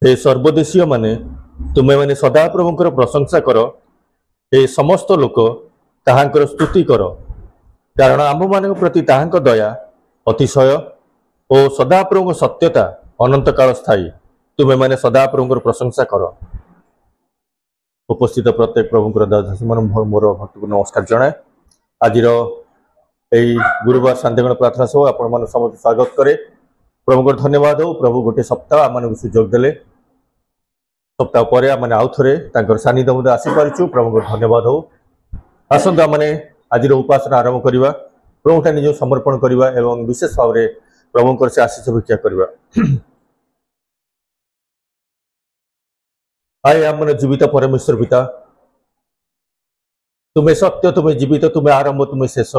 हे सर्वदेशीय माने तुमे माने सदा प्रभुंकर प्रशंसा कर। हे समस्त लोक ताहांकर स्तुति कर, कारण आम मान प्रति ताहांक दया अतिशय और सदा प्रभु सत्यता अनंत काल स्थायी। तुमे माने सदा प्रभुंकर प्रशंसा कर। उपस्थित प्रत्येक प्रभुंकर दास मोर भक्त को नमस्कार जनाए। आज गुरुवार शांतिगण प्रार्थना सह आपण समस्त स्वागत करे। प्रभु धन्यवाद हो। प्रभु गोटे सप्ताह आम सुजोग देले। सप्ताह पर आम आउ थे सानिध्य मध्य आसीपारू। प्रभु धन्यवाद हो। आसतु आम आज उपासना आरंभ करवा, प्रभुटा निज समर्पण करवा एवं विशेष भाव में प्रभुंकर से आशीष भिक्षा करवा। आए आम जीवित परमेश्वर पिता, तुम्हें सत्य, तुम्हें जीवित, तुम्हें आरंभ, तुम्हें शेष,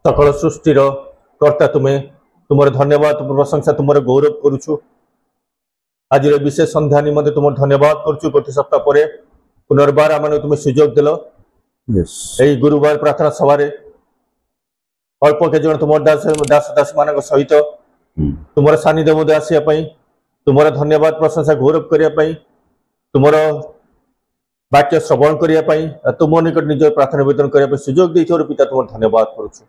सकल सृष्टिर कर्ता तुम्हें। तुम धन्यवाद, तुम प्रशंसा, तुम गौरव करुछु। आज विशेष संध्या निमंते तुम धन्यवाद करुछु। गोटे सप्ताह पर पुनर्बार आम तुम्हें सुजोग देल। यही गुरुवार प्रार्थना सभा अल्प के जन तुम दास दास मान सहित तुम सानिध्य मध्य आसवाई, तुम धन्यवाद प्रशंसा गौरव करने, तुम वाक्य श्रवण करने, तुम निकट निज प्रार्थना निवेदन करने सुजोग देथिबारु पिता तुम धन्यवाद करुछु।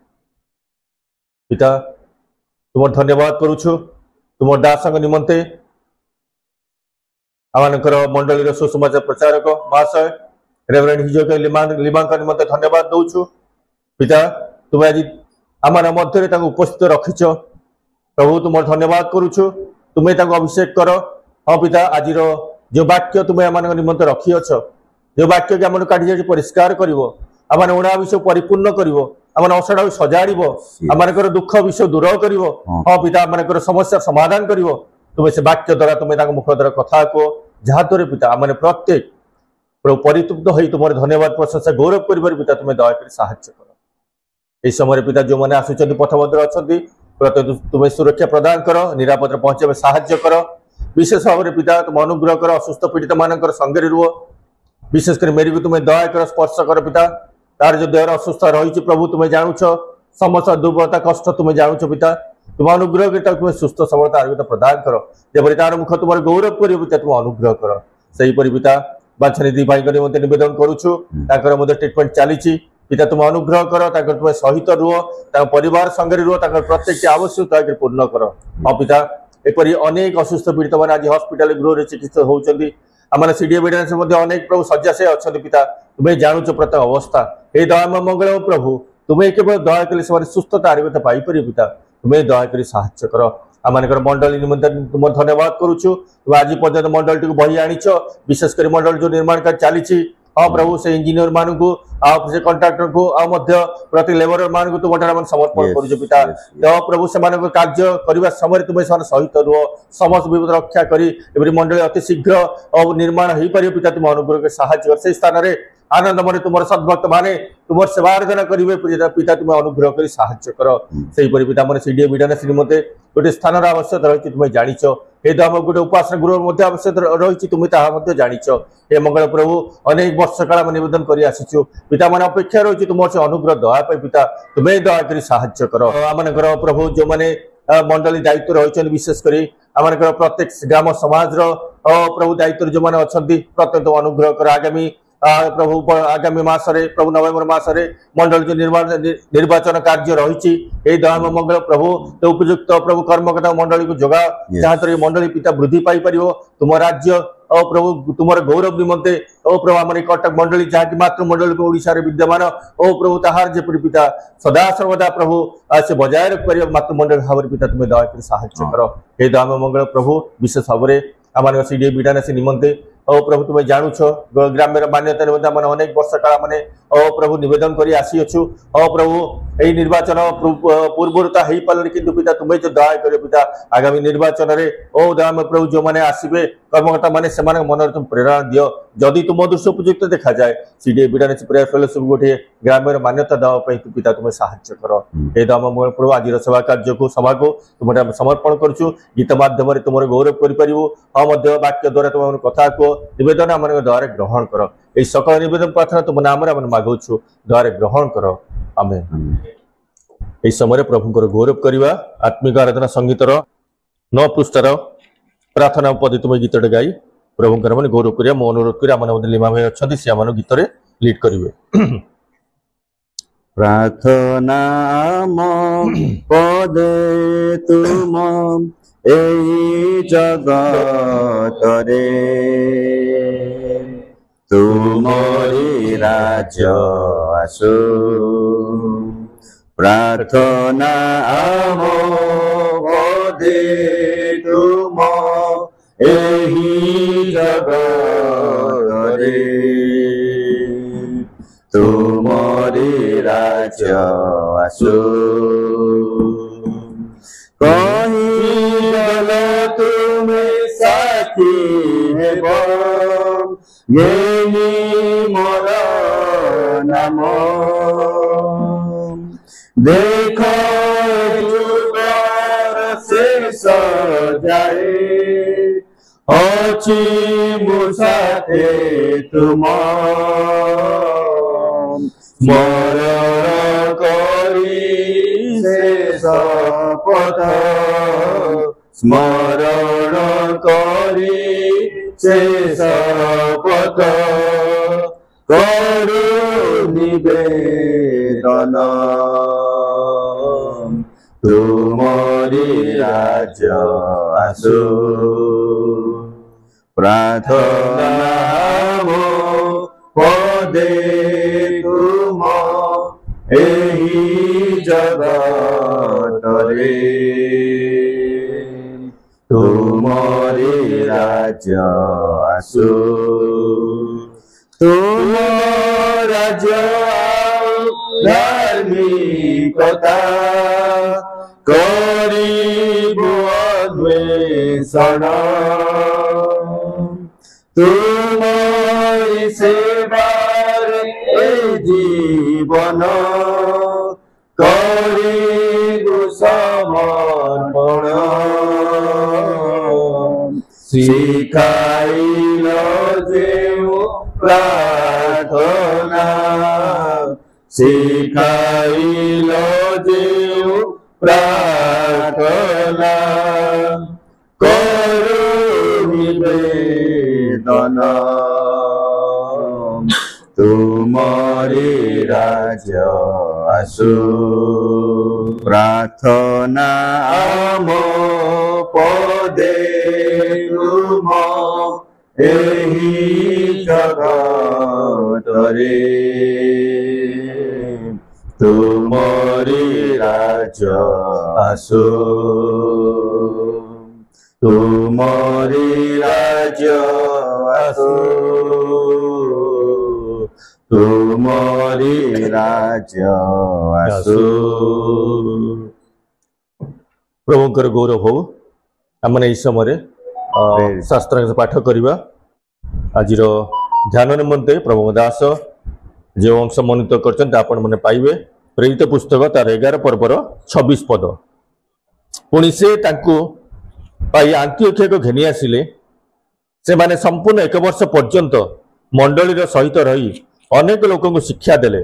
पिता तुम धन्यवाद करुछु। तुम दास निमंते आमनकर मंडली सुसमाचार प्रचारक महाशय रेवरेंड हिजोके लिमांक निमंते धन्यवाद दौछु। पिता तुम आज आम मध्य उपस्थित रखिच। प्रभु तुम धन्यवाद करुछु। तुम्हें अभिषेक कर। हाँ पिता, आज जो वाक्य तुम्हें आम निमंते रखी अछ, जो वाक्य के आम काढ़ी जा परिष्कार कर, आम उणा विषय परिपूर्ण कर, आम असाड़ा सजाड़, आमर दुख विषय दूर कर। हाँ पिता, आमर समस्या समाधान कर। तुम्हें से वाक्य द्वारा तुम्हें मुख द्वारा कथा कह, जहाँ द्वारा पिता आम प्रत्येक परितृप्त हो तुम धन्यवाद प्रशंसा गौरव कर। पिता तुम्हें दयाकोरी साहाय्य कर। यह समय पिता जो मैंने आसुच्च पथबद्ध अच्छा प्रत्येक तुम्हें सुरक्षा प्रदान कर, निरापद पहुंचे साहाय्य कर। विशेष भाव में पिता तुम अनुग्रह कर। असुस्थ पीड़ित मान संगे रुह। विशेषकर मेरी को तुम्हें दया कर, स्पर्श कर। पिता तार जो देह असुस्थ रही प्रभु तुम्हें जानूच, समस्त दुर्बलता कष्ट तुम्हें जानूच। पिता तुम अनुग्रह कर, तुम्हें सुस्थ सबलता आरोग्य प्रदान कर। जबरी तार मुख तुम गौरव कर। पिता तुम अनुग्रह कर। से पिता बाछानिधि भाई निमंते निवेदन करुछु, ट्रिटमेंट चली। पिता तुम अनुग्रह कर, तुम सहित रुह, परिवार संगे रुह, प्रत्येक आवश्यकता पूर्ण कर। हाँ पिता एपरी अनेक असुस्थ पीड़ित मैंने आज हस्पिटाल गृह चिकित्सा होती। आम सीडीए विधान से अनेक प्रभु शଯ୍या से अच्छा। पिता तुम्हें जानूच प्रत्येक अवस्था। ये दया मंगल प्रभु तुम्हें केवल दया कले सुस्थता आरोग्यता पाइपर। पिता तुम्हें दयाकोरी साहाय्य कर। आम मंडली निमंते तुम धन्यवाद करुछु। तुम आज पर्यटन मंडल टी बही आनीच, विशेषकर मंडल जो निर्माण कार्य चली। हाँ प्रभु से इंजीनियर मान को से कंट्राक्टर को प्रति लेबर मान को तुम समर्पण करुछु। पिता प्रभु से कार्य करने समय तुम्हें सहित रुह, समस्त विपद रक्षा कर मंडली अति शीघ्र निर्माण हो पार। पिता तुम अनुग्रह साहाय्य कर। से स्थान में आनंद मन तुम सद्भक्त माने तुम सेवार्धना करेंगे। पिता तुम अनुग्रह कर साहाय्य कर। से पिता मैंने सीडीए विधान श्रीमते गोटे स्थान आवश्यकता रही तुम्हें जाच। ये आम गोटे उपासना गृह आवश्यक रही तुम्हें ताहा जाच। हे मंगल प्रभु अनेक वर्ष काल निवेदन कर आसीचु। पिता मैंने अपेक्षा रही तुम से अनुग्रह दया पाई। पिता तुम्हें दयाकोरी साहाय्य कर। आमर प्रभु जो मैंने मंडली दायित्व रही, विशेषकर आम प्रत्येक ग्राम समाज प्रभु दायित्व जो मैंने अच्छा प्रत्येक अनुग्रह कर। आगामी प्रभु आगामी मसरे प्रभु नवेम्बर मसरे मंडल जो निर्वाचन कार्य रही दया मंगल प्रभु तो उपयुक्त प्रभु कर्मकर्ता मंडली को जोगा, जहाँ द्वारा मंडली पिता वृद्धि पाई पार। तुम राज्य प्रभु तुम गौरव निमंते प्रभु आम कटक मंडली जहाँकि मातृमंडल को ओडिशा विद्यमान प्रभु ताहार जेपरी पिता सदा सर्वदा प्रभु से बजाय रखिपर मातृमंडल भाव में पिता तुम्हें दयाकोरी साहाय्य कर। हे दया मंगल प्रभु विशेष भाव में आम सीडीए विधान से निमंते प्रभु तुम्हें जानूच ग्राम्य मान्यता निमंते मैंने अनेक वर्ष काल मैंने प्रभु निवेदन कर आसी अच्छु। प्रभु यही निर्वाचन पूर्वता हो पारे कि पिता तुम्हें जो दया कर। पिता आगामी निर्वाचन में दया प्रभु जो मैंने आसवे कर्मकर्ता मैंने से मन तुम प्रेरणा दियो। जदि तुम दृश्य उपयुक्त देखा जाए सीडीए विधान प्रेयर फेलोशिप गोटे ग्राम्य मान्यता देवाई पिता तुम्हें साहाय्य कर। हे दया प्रभु आज सभा कार्य को सभा को तुम समर्पण करुछु। गीत मध्यम तुम गौरव कर। हाँ वाक्य द्वारा तुम कथा को निवेदन आम द्वारा ग्रहण कर। यही सकल निवेदन प्रार्थना तुम नाम मागुछु, द्वारा ग्रहण कर। आमेन। यही समय प्रभुंकर गौरव करवा। आत्मिक आराधना संगीतर 9 पृष्ठार प्रार्थना पदे तुम गीत गाई प्रभुंकर मैंने गौरव करिया मो अनुरोध करिया मन लीमा भाई अच्छा सी आम गीत लीड करेंगे प्रार्थना पदे तुम एई जगतरे तुमरी राज्य आसु प्रार्थना पदे तुम एही जगतरे तुमरी राज्य आसु कहीं गल तुम्हें साथी हेब येनी मोर नाम देख जुगर शेष जाए अछि मो साथे तुम स्मरण करी शेष पथ स्मरण करी शेष पथ करू निवेदन तुमरी राज्य आसु प्रार्थना पदे तुम एही जगतरे तुमरी राज्य आसु तुम राज्य धार्मिकता करिबो अन्वेषण तुमरी सेवार ए जीवन करिबो समर्पण शिखाइल जेउ प्रार्थना शिखाइल जेउ प्रार्थना करू निवेदन तुमरी राज्य आसु प्रार्थना पदे तुम एही जगतरे तुमरी राज्य आसु तुमरी राज्य आसु तुमरी राज्य आसु प्रभुंकर गौरव हो आम यही समय शास्त्र पाठ करवा आज ध्यान निमंते प्रभु दास जो अंश मनोनीत कर पाइबे प्रेरित पुस्तक तार 11 पर्वर 26 पद पुणी से आंतियोखिया को घेनी आसिले से माने संपूर्ण 1 वर्ष पर्यंत मंडली सहित रही अनेक लोक शिक्षा देले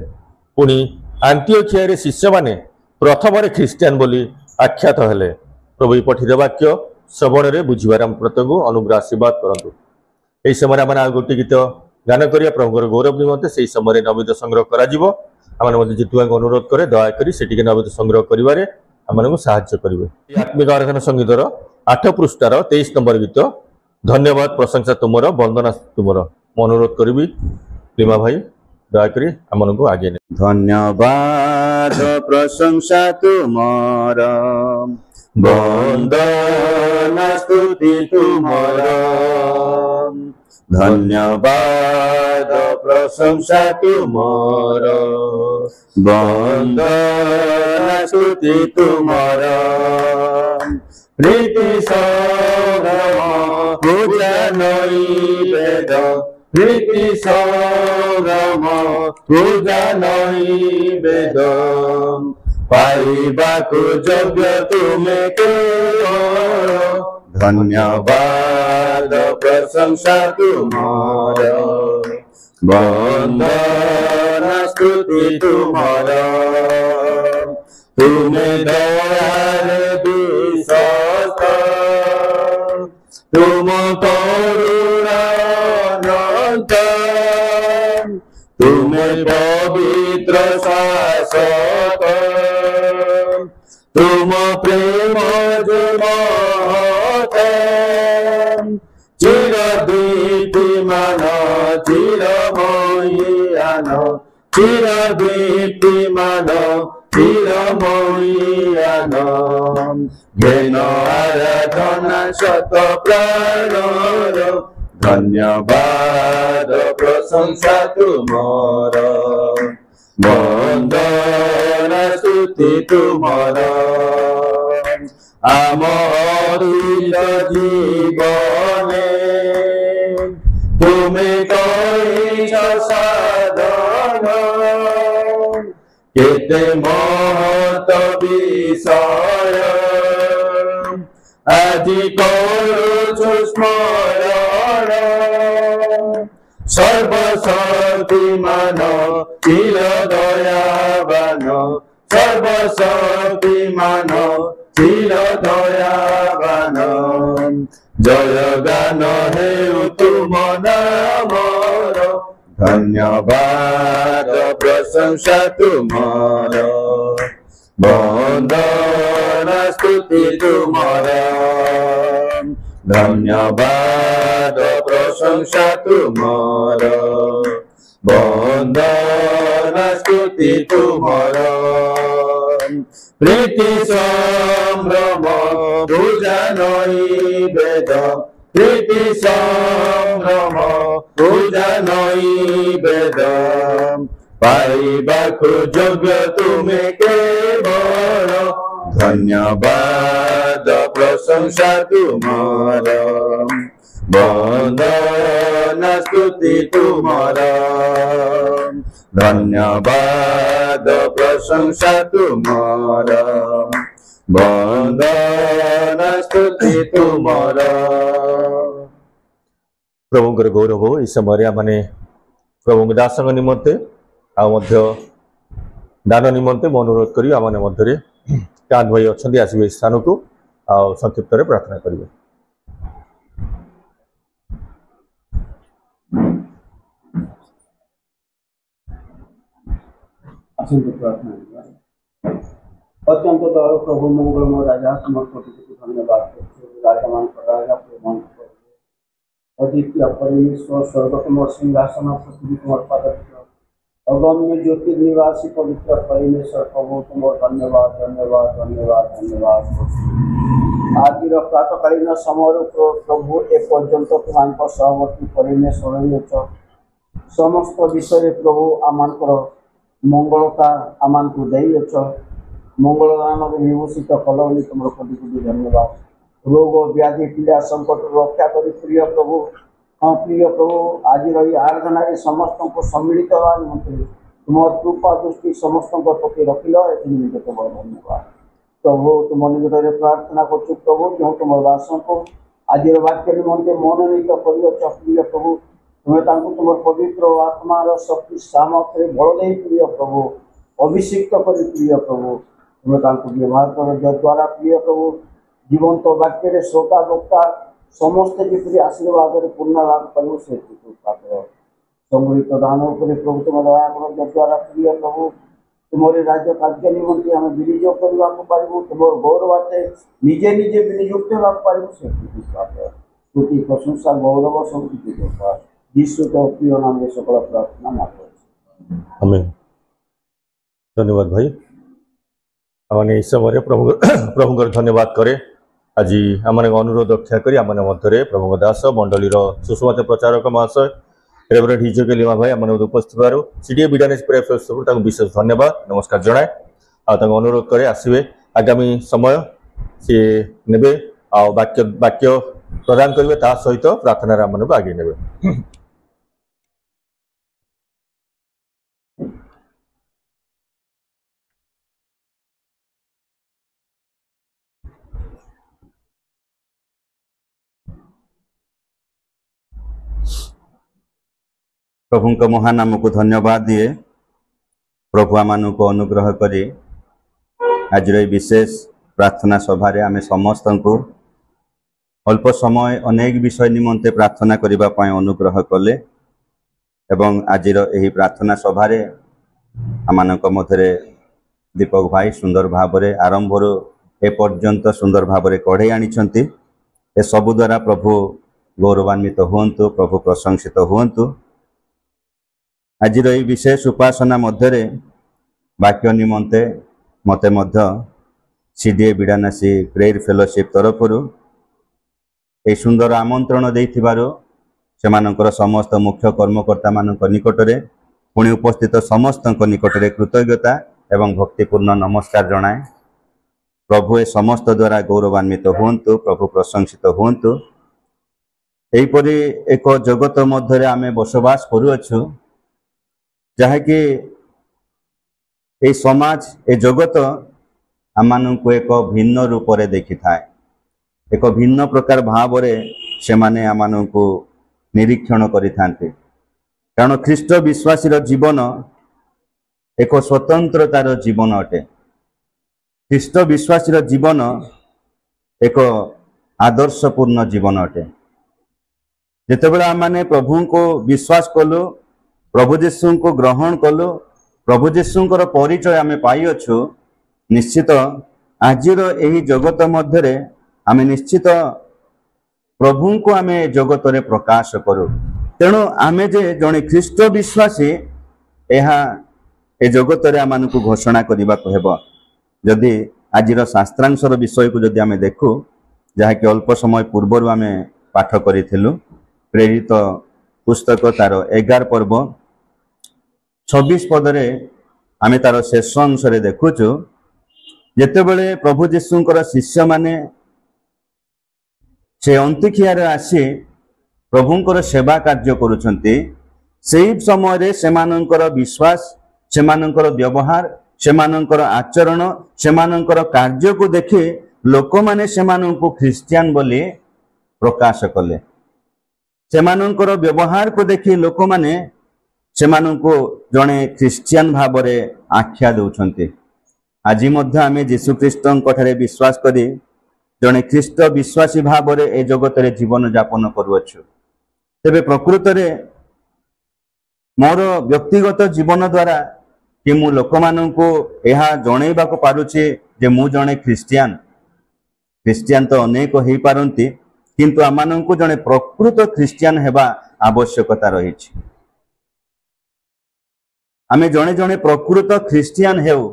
पुणी आंतियोखिया शिष्य माने प्रथम ख्रीस्टियान बोली आख्यात हेले प्रभु पठित वाक्य श्रवण में बुझार प्रत्येक अनुग्रह आशीर्वाद करूँ यही समय आम गोटे गीत गान करिया प्रभुଙ୍କର गौरव निमंते से समय नवोदय संग्रह करा जितुआ अनुरोध करे दयाकोरी से नवोदय संग्रह करिवारे आमको साहाय्य करेंगे आत्मिक आराधना संगीतर 8 पृष्ठार 23 नंबर गीत धन्यवाद प्रशंसा तुमर वंदना तुमर मैं अनुरोध करी रीमा भाई दयाकोरी आमको आगे धन्यवाद प्रशंसा तुमर वंदना स्तुति तुमर धन्यवाद प्रशंसा तुमर वंदना स्तुति तुमर प्रीति संगम पूजा नैवेद प्रीति संगम पूजा नैवेद पाइबाकु योग्य तुमे केवल धन्यवाद प्रशंसा तुमर वंदना स्तुति तुमर तुमे दयार विश्वस्त तुम करुणा अनंत तुम्हें पवित्र शासक तुम प्रेम महत चिर दीप्तिमान चिरमयीयान चिर दीप्तिमान चिरमयीयान घेन आराधना शत प्राणर धन्यवाद प्रशंसा तुमर वंदना स्तुति तुमर आम अतीत जीवने तुमे करिछ साधन केते महत विषय आदि करुछु स्मरण सर्वशक्तिमान चिर दयावान सर्वशक्तिमान चिर दयावान जय गान हेउ तुम नामर धन्यवाद प्रशंसा तुमर वंदना स्तुति तुमर धन्यवाद प्रशंसा तुमर वंदना स्तुति तुमर प्रीति संभ्रम पूजा नई वेद प्रीति संभ्रम पूजा नई वेद पाइबाकु योग्य तुमे केवल धन्यवाद प्रशंसा तुमर वंदना स्तुति तुमर धन्यवाद प्रशंसा तुमर वंदना स्तुति तुमर प्रभुଙ୍କର गौरव इस समय आमने प्रभु दास निमंते दान निमंते मैं अनुरोध करी आमने मध्य कांत भाई अच्छा आसवे स्थान को संक्षिप्त प्रार्थना करेंगे। अत्यंत दयालु प्रभु मंगलमय राजा समस्त कोटि धन्यवाद राजा मान राजा प्रेम अद्वितीय परमेश्वर सर्वतम सिंहासन पृथ्वी तुम पद अगम्य ज्योति निवासी पवित्र परमेश्वर प्रभु तुम धन्यवाद धन्यवाद धन्यवाद धन्यवाद आज प्रातकालीन समय प्रभु एपर्यंत तुम सहवर्ती परमेश्वर समस्त विषय प्रभु आमर मंगलता आम को देच मंगल दान विभूषित कल तुम कोटि कोटि धन्यवाद रोग व्याधि पीड़ा संकट रक्षा कर प्रिय प्रभु हाँ प्रिय प्रभु आज रही आराधना समस्त को सम्मिलित हवा निमंत्रण तुम कृपा दृष्टि समस्त प्रति रखिल एनिमित्त तुम धन्यवाद प्रभु तुम निकट में प्रार्थना कर प्रभु जो तुम दास को आज वाक्य निमंत्रण मनोनीत कर प्रिय प्रभु तुम्हें तुम पवित्र आत्मार शक्ति सामर्थ्य बल दे प्रिय प्रभु अभिषिक्त कर प्रिय प्रभु तुम्हें व्यवहार कर जद्वारा प्रिय प्रभु जीवंत वाक्य श्रोता वक्ता समस्त जी आशीर्वाद पूर्ण लाभ कर संगठित दान प्रभु तुम दया कर जद्वारा प्रिय प्रभु तुम राज्य कार्य निमंत्रण आम विनियोग करने पारू तुम गौरवार्थे निजे निजे विनियुक्त होगा पारू से स्तुति प्रशंसा गौरव सब किसी यीशु तो प्रिय नाम सकल प्रार्थना मात्र आमेन। धन्यवाद भाई आमने इस समय प्रभु धन्यवाद करे आज आम अनुरोध रक्षा करी आम मध्य प्रभु दास मंडलीर सुसमाचार प्रचारक महाशय रेवरेंड हिजोके लिमा भाई आम उपस्थित सीडीए विडानेस विशेष धन्यवाद नमस्कार जनाए अनुरोध करे आसवे आगामी समय सी ने वाक्य प्रदान करेंगे ता सहित प्रार्थना आम आगे ने प्रभु को महानाम को धन्यवाद दिए प्रभु आम को अनुग्रह करी आज विशेष प्रार्थना सभा आम समस्त को अल्प समय अनेक विषय निमंते प्रार्थना करिबा पय अनुग्रह कले एवं आजिर एही प्रार्थना सभारे आमानक मधरे दीपक भाई सुंदर भावरे आरंभर ए पर्यंत सुंदर भावरे कढ़े आनिछंती ए सबु द्वारा प्रभु गौरवान्वित हुंतु प्रभु प्रशंसित हुंतु। आजिर एही विशेष उपासना मध्यरे वाक्य निमंते मते मध्य सीडीए बिडानासी प्रेयर फेलोशिप तरफरु ए सुंदर आमंत्रण देइथिबारो सेमानकर समस्त मुख्य कर्मकर्ता मानक निकटरे पुणी उपस्थित समस्त निकटरे कृतज्ञता एवं भक्तिपूर्ण नमस्कार जनाए। प्रभु ए समस्त द्वारा गौरवान्वित हुंतु प्रभु प्रशंसित हुंतु। एहीपरि एक जगत मध्यरे आमे बसवास करुअछु जहाँकि ए समाज ए जगत आमानंकु एक भिन्न रूप रे देखि थाए एक भिन्न प्रकार भाव से माने आमानंकु निरीक्षण करिथांते कारण ख्रीष्ट विश्वासीर जीवन एक स्वतंत्रतार जीवन अटे। ख्रीष्ट विश्वासीर जीवन एक आदर्शपूर्ण जीवन अटे। जेतेबेले आमाने प्रभु को विश्वास कलु प्रभु यीशु को ग्रहण कलु प्रभु यीशुंकर परिचय आमे पाई अछु निश्चित आजिर एही जगत मध्यरे आमे निश्चित प्रभु को आमे जगत रे प्रकाश करू। तेणु आमे जे जने ख्रीष्ट विश्वासी एहा ए जगत रे आमानकु घोषणा करिबा को हेबो। जदि आजिर शास्त्रांशर विषय को जदि आमे देखु जहा कि अल्प समय पूर्व आमे पाठ करिथिलु प्रेरित पुस्तक तार 11 पर्व 26 पदरे आमे तार शेष अंश रे देखुचु जेतेबेले प्रभु यीशुंकर शिष्य माने से अंतिखिया रे आसी प्रभुंकर सेवा कार्य करुछंती सेही समय रे सेमानंकर विश्वास सेमानंकर व्यवहार सेमानंकर आचरण सेमानंकर कार्य को देखि लोक माने सेमानंकु ख्रिस्टियन बोली प्रकाश कले। सेमानंकर व्यवहार को देखि लोक माने सेमानंकु जणे ख्रिस्टियन भाबरे आख्या दउछंती। आज मध्य आमे यीशु ख्रीष्टंक ठारे विश्वास करी जणे ख्रीष्ट विश्वासी भावरे ए जगत रे जीवन यापन करुअछु। तेबे प्रकृत रे मोर व्यक्तिगत जीवन द्वारा कि मु लोक माननकु एहा जणैबा को पारुछि जे मु जणे ख्रिस्टियन ख्रिस्टियन तो अनेक हेई पारंती किंतु आमाननकु जणे प्रकृत ख्रिस्टियन हेबा आवश्यकता रहिछि। आमे जणे जणे प्रकृत ख्रिस्टियन हेउ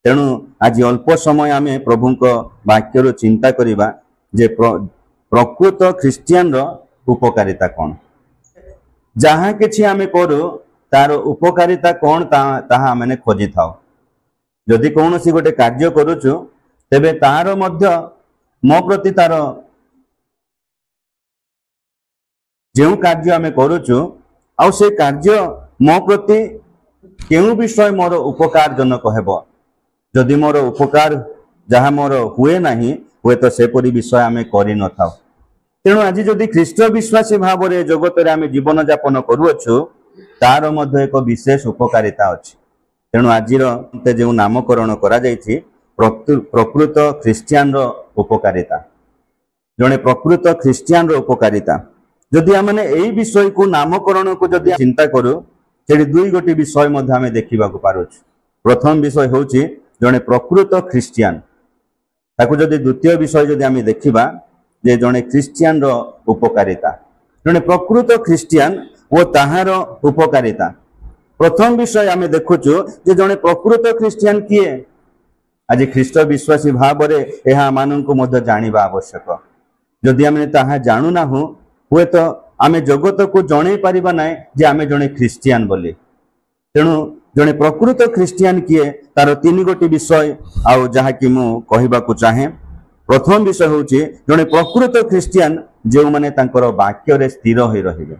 तेणु आज अल्प समय आमे प्रभुंक वाक्यर चिंता करिबा जे प्रकृत ख्रिस्टियन रो उपकारिता कौन जहाँ किछि आमे करू तार उपकारिता कौन ताहा आमे खोजी थाओ। जदि कौनसी गोटे कार्य करूछु तेबे तार मध्य मो प्रति तार जेउ कार्य आमे करूछु आ से कार्य मो प्रति केउ विषय मोर उपकार जनक हेबो। जदि मोर उपकार जहाँ मोर हुए नाही हुए तो सेपरी विषय आमे करि न थाओ। तेणु आज जदि ख्रीष्ट विश्वासी भाव रे जगत रे आमे जीवन यापन करूछु तार मध्य एक विशेष उपकारिता अछि। तेणु आजिर जे नामकरण करा जायछि प्रकृत ख्रिस्टियन रो उपकारिता जणे प्रकृत ख्रिस्टियन रो उपकारिता जदि आमे एई विषय को नामकरण को जदि चिंता करू सेठी दुई गोटी विषय मध्य आमे देखिबा को पारुछु। प्रथम विषय होछि जणे प्रकृत ख्रिस्टियन ताकू जदि द्वितीय विषय जदि आमे देखिबा जे जणे ख्रिस्टियन रो उपकारिता जणे प्रकृत ख्रिस्टियन ओ ताहार उपकारिता। प्रथम विषय आमे देखुछु जे जणे प्रकृत ख्रिस्टियन किए आज ख्रीष्ट विश्वासी भाव रे एहा माननकु मध्य जानिबा आवश्यक। जदि आमे ताहा जानु ना हुए तो आमे जगत को जणे परिबा नाय जे आमे जणे ख्रिस्टियन बोली। तेणु जणे प्रकृत ख्रिस्टियन किए तार तीन गोटी विषय आउ जहा कि मु कहिबा को चाहे। प्रथम विषय होछि जणे प्रकृत ख्रिस्टियन जे माने तांकर वाक्य रे स्थिर होई रहिबे।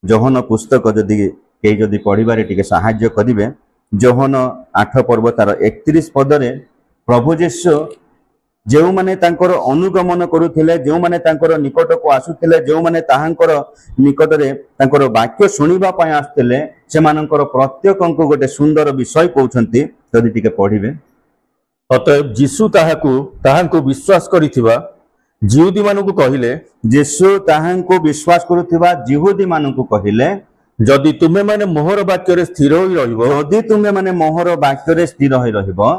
जोहन पुस्तक जदि के जदि पढिबारे टिके सहाय्य करिवे जोहन 8 पर्व तार 31 पदरे प्रभु यीशु जो माने तांकर अनुगमन करुथिले जो माने तांकर निकट को आसुथिले जो माने ताहांकर निकट रे तांकर वाक्य सुनिबा पय आस्थिले सेमानंकर प्रत्येकंको गोटे सुंदर विषय कहउछंती जदि टिके पढिबे। अतएव यीशु ताहांको विश्वास करिथिबा जिहुदी मानकु कहिले यीशु ताहांको विश्वास करुथिबा जिहुदी मानकु कहिले जदि तुमे माने मोहर वाक्य स्थिर होई रहिबो यदि तुमे माने मोहर वाक्य स्थिर होई रहिबो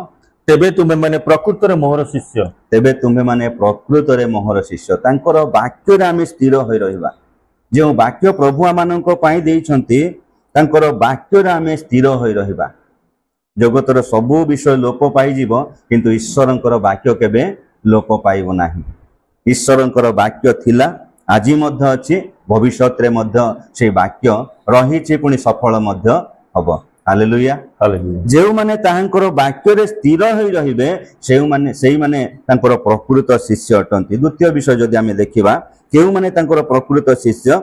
तेबे तुमे माने प्रकृत रे मोहर शिष्य तेबे तुमे माने प्रकृत रे मोहर शिष्य तांकर वाक्य रे आमे स्थिर होई रहिबा जो वाक्य प्रभु आमानंको पाई देइछंती तांकर वाक्य रे आमे स्थिर होई रहिबा जगतर सबु विषय लोप पाई जीवो किंतु ईश्वरंकर वाक्य केबे लोप पाइबो नाही ईश्वरंकर वाक्य थिला आजि मध्य अछि भविष्यत रे मध्य से वाक्य रहिछि पुनी सफल मध्य हबो हालेलुया हालेलुया जेउ माने ताहांकर वाक्य रे स्थिर होई रहिबे सेई माने तांकर प्रकृत शिष्य अटंती द्वितीय विषय जदि आमे देखिबा केउ माने तांकर प्रकृत शिष्य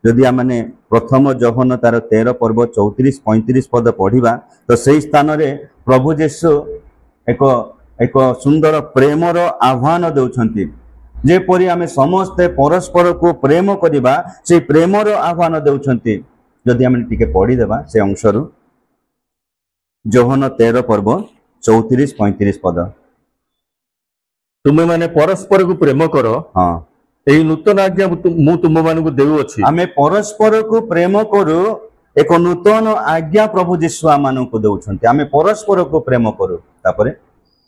जदि आमे प्रथम जहन तार 13 पर्व 34-35 पद पढ़िबा तो सेई स्थान रे प्रभु येशू एक एक सुंदर प्रेमर आह्वान देउछंती जेपरि आमे समस्त परस्पर को प्रेम करिबा से प्रेमर आह्वान देउछंती जदि आमे टिके पढ़ी देबा से अंशरु जहन 13 पर्व 34-35 पद तुमे माने परस्पर को प्रेम करो हाँ एही नूतन आज्ञा मु तुम मानकु देउ अछि आमे परस्पर को प्रेम करू एक नूतन आज्ञा प्रभु यीशु आमानकु देउछंती आमे परस्पर को प्रेम करू तापरे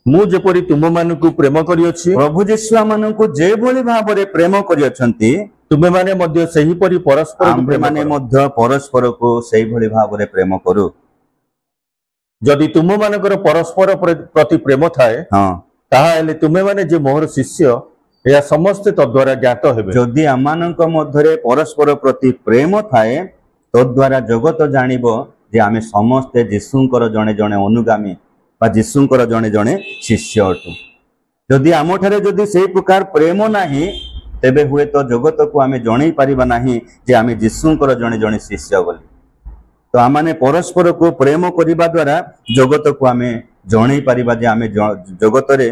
मु जेपरि तुम मानकु प्रेम करि अछि प्रभु यीशु आमानकु जे भली भाबरे प्रेम करि अछंती तुमे माने मध्य सही परि परस्पर को आमे प्रेम माने करो। मध्य परस्पर को सही भली भाबरे प्रेम करू जदि तुम मानकर परस्पर प्रति प्रेम थाए हाँ ताहा हेले तुमे माने जे मोहर शिष्य या समस्त तद्वारा ज्ञात हेबे जदि आमानक मध्यरे परस्पर प्रति प्रेम थाए तद्वारा जगत जानिबो जे आमे समस्ते यीशुंकर जणे जणे अनुगामी बा यीशुंकर जणे जणे शिष्य अटु जदि आमठारे जदि सेई प्रकार प्रेम नाही तेबे हुए तो जगत को आमे जणै परिबा नाही जे आमे यीशुंकर जणे जणे शिष्य बोली तो आमाने परस्पर को प्रेम करिबा द्वारा जगत को आमे जणै परिबा जे आमे जगत रे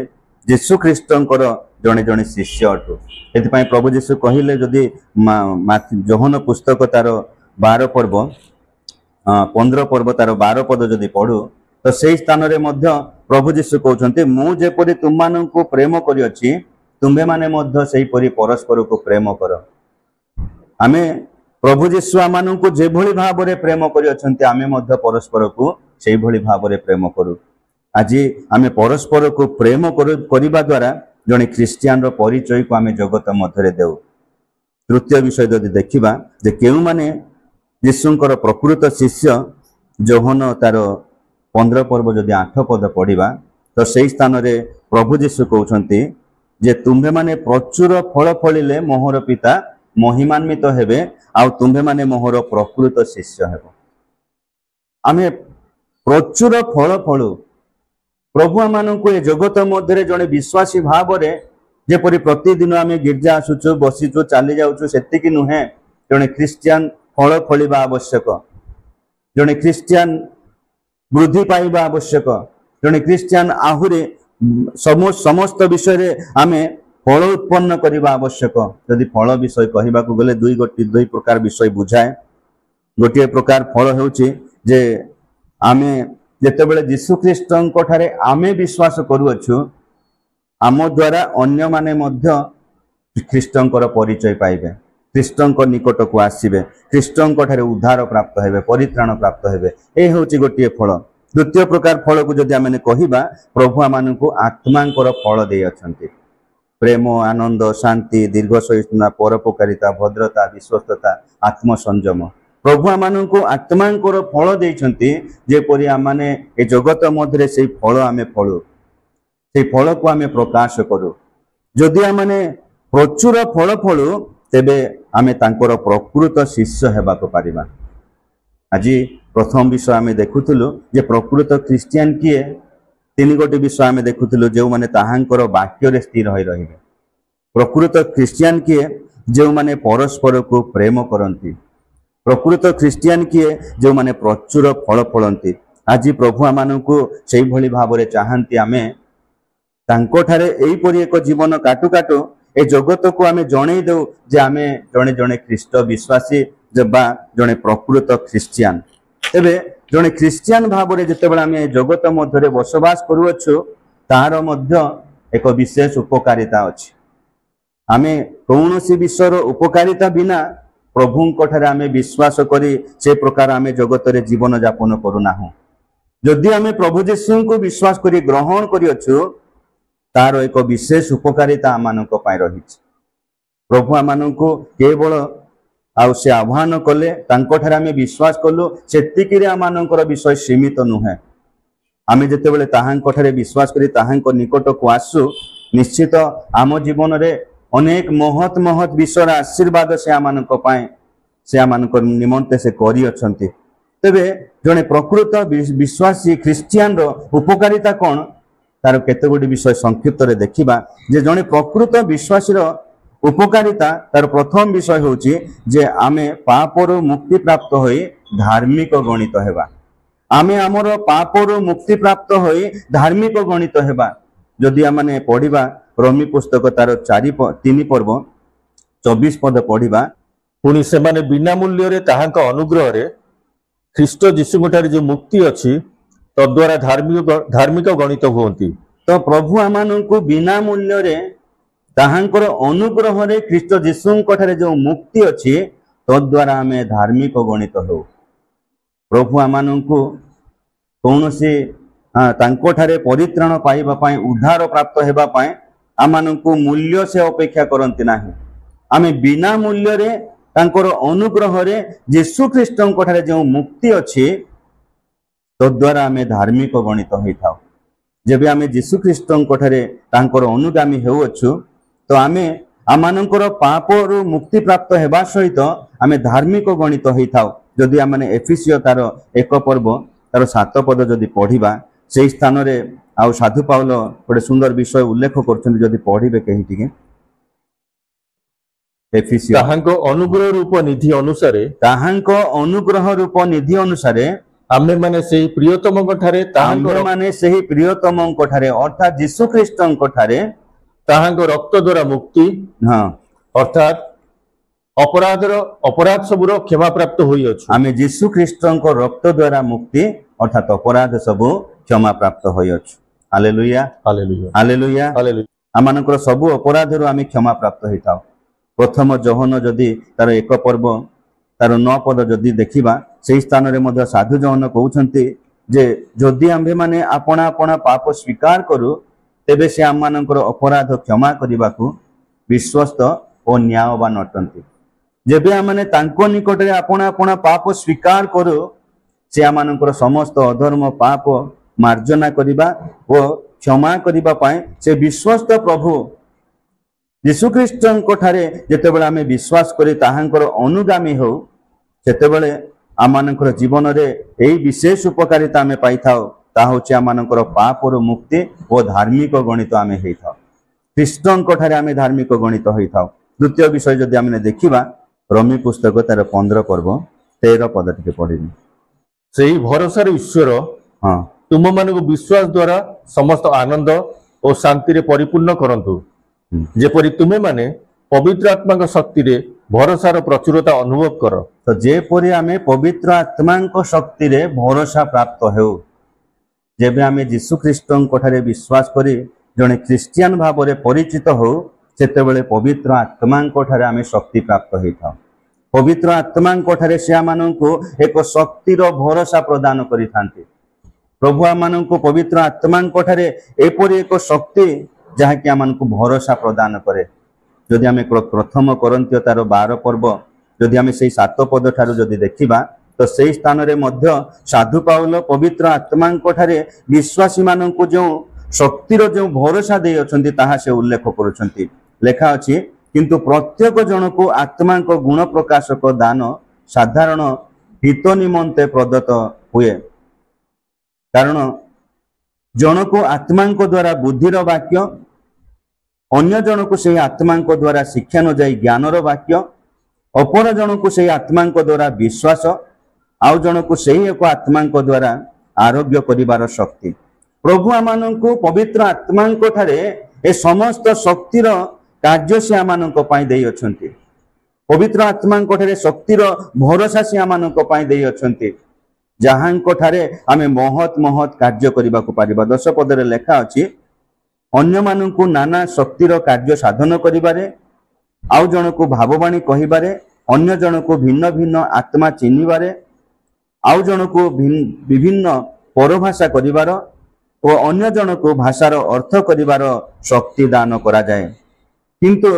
यीशु ख्रीष्टंकर जणे जणे शिष्य अटु एथि प्रभु यीशु कहिले जदि जोहन पुस्तक तार 12 पर्व 15 पर्व तार 12 पद जदि पढ़ु तो सेई स्थान रे मध्य प्रभु यीशु कहउछन्ते मु जेपरि तुममानंको प्रेम करि अछि तुम्भे माने मध्य सेई परि परस्पर को प्रेम कर आमे प्रभु यीशु आमानंको जे भली भाबरे प्रेम करि अछन्ते आमे मध्य परस्पर को सेई भली भाबरे प्रेम करू आज आमे परस्पर को प्रेम करिबा द्वारा जने ख्रिस्टियान रो परिचय को आमे जगत मध्यरे देउ तृतीय विषय जदि देखिबा जे केउ माने यीशुंकर प्रकृत शिष्य जोहन तार 15 पर्व जदि 8 पद पढ़िबा तो सेई स्थान रे प्रभु यीशु कहउछन्ती जे तुम्भे माने प्रचुर फल फलिले मोहर पिता महिमान्वित हेबे आ तुम्भे माने मोहर प्रकृत शिष्य हेबो आमे प्रचुर फल फलु प्रभु आमानंको ए जगत मध्यरे जने विश्वासी भावरे जेपरि प्रतिदिन आमे गिरजा आसुचु बसिचु चाली जाउचु सेतिकी नुहे जने क्रिश्चियन फल फलिबा आवश्यक जने क्रिश्चियन वृद्धि पाइबा आवश्यक जने क्रिश्चियन आहुरे समस्त विषय रे आमे फल उत्पन्न करिबा आवश्यक यदि फल विषय कहिबा को गले दुई प्रकार विषय बुझाए गोटे प्रकार फल हेउची जे आमे जेतेबेले यीशु ख्रीष्टंको ठारे आमे विश्वास करूअछु आम द्वारा अन्य माने मध्य ख्रीष्टंकर परिचय पाइबे ख्रीष्टंको निकट को आसीबे ख्रीष्टंको ठारे उद्धार प्राप्त हेबे परित्राण प्राप्त हेबे ए होची गोटे फल द्वितीय प्रकार फल को जदि आमे कहिबा प्रभु आमानकु आत्मांकर फल देइ अछंती प्रेम आनंद शांति दीर्घ सहिष्णुता परोपकारिता भद्रता विश्वस्तता आत्मसंयम प्रभु आमानकु आत्मांकर फल देइछंती जेपरि आमाने ए जगत मध्यरे सेई फल आमे फळु सेई फल को आमे प्रकाश करू जदि आमाने प्रचुर फल फळु तेबे आमे तांकर प्रकृत शिष्य हेबाको पारिबा आज प्रथम विषय आमे देखुथुलु जे प्रकृत क्रिश्चियन किए तीन गोटे विषय आमे देखुथुलु जे माने ताहांकर वाक्य रे स्थिर होई रहिबे प्रकृत क्रिश्चियन किए जे माने परस्पर को प्रेम करंती प्रकृत क्रिश्चियन किए जो माने प्रचुर फल फलंती आज प्रभु आमानकु सेई भली भाबरे चाहंती आमे तांको ठारे एई परि एक जीवन काटु काटु ए जगत को आमे जणै देउ जे आमे जणे जणे ख्रीष्ट विश्वासी जबा जणे प्रकृत क्रिश्चियन एबे जणे क्रिश्चियन भाबरे जेतेबेला आमे जगत मध्यरे बसवास करूअछु तार मध्य एक विशेष उपकारिता अछि आमे कौनसी विषयर उपकारिता बिना प्रभु आमे विश्वास करी से प्रकार आमे जगत रे जीवन यापन करूना। जदि आमे प्रभु यीशु को विश्वास करी ग्रहण करी अच्छु तार एक विशेष उपकारिता आमानक पाई रही। प्रभु आमानको केवल आउ से आह्वान कले तांकोठारे आमे विश्वास कलु सेतिकिरे आमानकर विषय सीमित नुहे। आमे जेतेबेले ताहांकोठारे विश्वास करी ताहांको निकट को आसु निश्चित आम जीवन रे अनेक महत महत विषय आशीर्वाद से आमानक पाए से आमानक निमंते से करी अछंती। तेबे जने प्रकृत विश्वासी ख्रिस्टियान रो उपकारिता कोन तार केतेगुडी विषय संक्षिप्त रे देखिबा। जे जने प्रकृत विश्वासी रो उपकारिता तार प्रथम विषय होची जे आमे पापरो मुक्ति प्राप्त होई धार्मिक गणित हेबा। आमे हमर पापरो मुक्ति प्राप्त होई धार्मिक गणित हेबा। जदि आमने पढ़िबा रोमी पुस्तक तार 3 पर्व 24 पद पढ़िबा। पुणी सेमाने बिना मूल्य रे ताहांक अनुग्रह रे ख्रीष्ट यीशुठारे जो मुक्ति अछि तद्वारा धार्मिक गणित हुअन्ति। तो प्रभु आमानंकु बिना मूल्य रे ताहांकर अनुग्रह रे ख्रीष्ट यीशुठारे जो मुक्ति अछि तद्वारा आमे धार्मिक गणित हो। प्रभु आमानंकु कौनसी तांकोठारे परित्राण पाइबा पाए उद्धार प्राप्त हेबा पाए आमानंकु मूल्य से अपेक्षा करंती नाही। आमे बिना मूल्य रे तांकर अनुग्रह रे यीशु ख्रीष्टंकोठारे जो मुक्ति अछि तद्वारा आमे धार्मिक गणित होइथाउ। जेबे आमे यीशु ख्रीष्टंकोठारे तांकर अनुगामी हेउछु तो आमे आमानंकर पापरु मुक्ति प्राप्त हेबा सहित आमे धार्मिक गणित होइथाउ। जदि आमे एफिसियो तार 1 पर्व तार 7 पद जदि पढ़िबा से स्थान रे आउ साधु पाउल गोटे सुंदर विषय उल्लेख करछन। जदि पढ़िबे केहि टिके एफिसियो ताहांको अनुग्रह रूप निधि अनुसारे ताहांको अनुग्रह रूप निधि अनुसारे आमे माने सेही प्रियतमंकठारे आमे माने सेही प्रियतमंकठारे अर्थात यीशु ख्रीष्टंकठारे ताहांको रक्त द्वारा मुक्ति हां अर्थात अपराध सबुर क्षमा प्राप्त होई अछि। आमे यीशु ख्रीष्टंको रक्त द्वारा मुक्ति अर्थात अपराध सबु क्षमा प्राप्त होई अछि। Hallelujah hallelujah hallelujah hallelujah. आमानकर सबु अपराध रो आमे क्षमा प्राप्त होइताउ। प्रथम जोहन जदि तार 1 पर्व तार 9 पद जदि देखिबा से स्थान रे मध्य साधु जोहन कहउछंती जे जदि आम्भे माने आपणा आपणा पाप स्वीकार करू तेबे से आमानकर अपराध क्षमा करिबाकू विश्वस्त और न्यायवान अटंती। जेबे आमाने तांको निकट रे आपणा आपणा पाप स्वीकार करू से आमानकर समस्त अधर्म पाप मार्जना करिबा ओ क्षमा करिबा पाए से विश्वस्त प्रभु यीशु ख्रीष्टंकोठारे जेतेबेले आमे विश्वास करी ताहांकर अनुगामी हो सेतेबेले आमानकर जीवन रे एई विशेष उपकारिता आमे पाइथाउ। ता होचे आमानकर पापर मुक्ति और धार्मिक गणित आमे हेइथाउ। ख्रीष्टंकोठारे आमे धार्मिक गणित होइथाउ। द्वितीय विषय जदि आमे देखिबा रोमी पुस्तक तार 15 पर्व 13 पद टिके पढिबी। सेही भरोसा रे ईश्वर हां तुम मानक विश्वास द्वारा समस्त आनंद और शांति रे परिपूर्ण करंतु जेपरि तुमे माने पवित्र आत्मा का शक्ति रे भरोसार प्रचुरता अनुभव कर। तो जेपरि आमे पवित्र आत्मा को शक्ति रे भरोसा प्राप्त हेउ जेबे आमे यीशु ख्रीष्टंकोठारे विश्वास करी जने ख्रिस्टियन भाव रे परिचित हो सेतेबेले पवित्र आत्मांकोठारे आमे शक्ति प्राप्त होइथाउ। पवित्र आत्मांकोठारे से आमानंको एक शक्तिर भरोसा प्रदान करिथांती। प्रभु आमानंको पवित्र आत्मांकोठारे एपरि एक शक्ति जहा कि आमानंको भरोसा प्रदान करे। जदि आमे प्रथम कोरिन्थियो तार 12 पर्व जदि आमे सेही 7 पद ठारू जदि देखिबा तो सेही स्थान रे मध्य साधु पाउल पवित्र आत्मांकोठारे विश्वासी मानंको जो शक्तिर जो भरोसा दे अछंती ताहा से उल्लेख करूछंती। लेखा अछि किंतु प्रत्येक जन को आत्मा को गुण प्रकाशक दान साधारण हित निमंते प्रदत्त हुए। कारण जन को आत्मा द्वारा बुद्धिर वाक्य अन्य जन को से आत्मा द्वारा शिक्षा न जाई ज्ञानर वाक्य अपर जन को से आत्मा द्वारा विश्वास आउ जन को से एक आत्मा द्वारा आरोग्य करिवार शक्ति। प्रभु आमानंको पवित्र आत्मांको ठारे ए समस्त शक्तिर कार्य से आमानंको पाई देई अछंती। पवित्र आत्मांको ठारे शक्तिर भरोसा से आमानंको पाई देई अछंती जहांको ठारे आमे महत महत कार्य करिबा को पारिबा। 10 पदरे लेखा अछि अन्य मानंको नाना शक्तिर कार्य साधन करिबारे आउ जन को भाववाणी कहिबारे अन्य जन को भिन्न भिन्न आत्मा चिन्हिबारे आउ जन को विभिन्न परभाषा करिबार और अन्य जन को भाषार अर्थ करिबार शक्ति दान करा जाए किंतु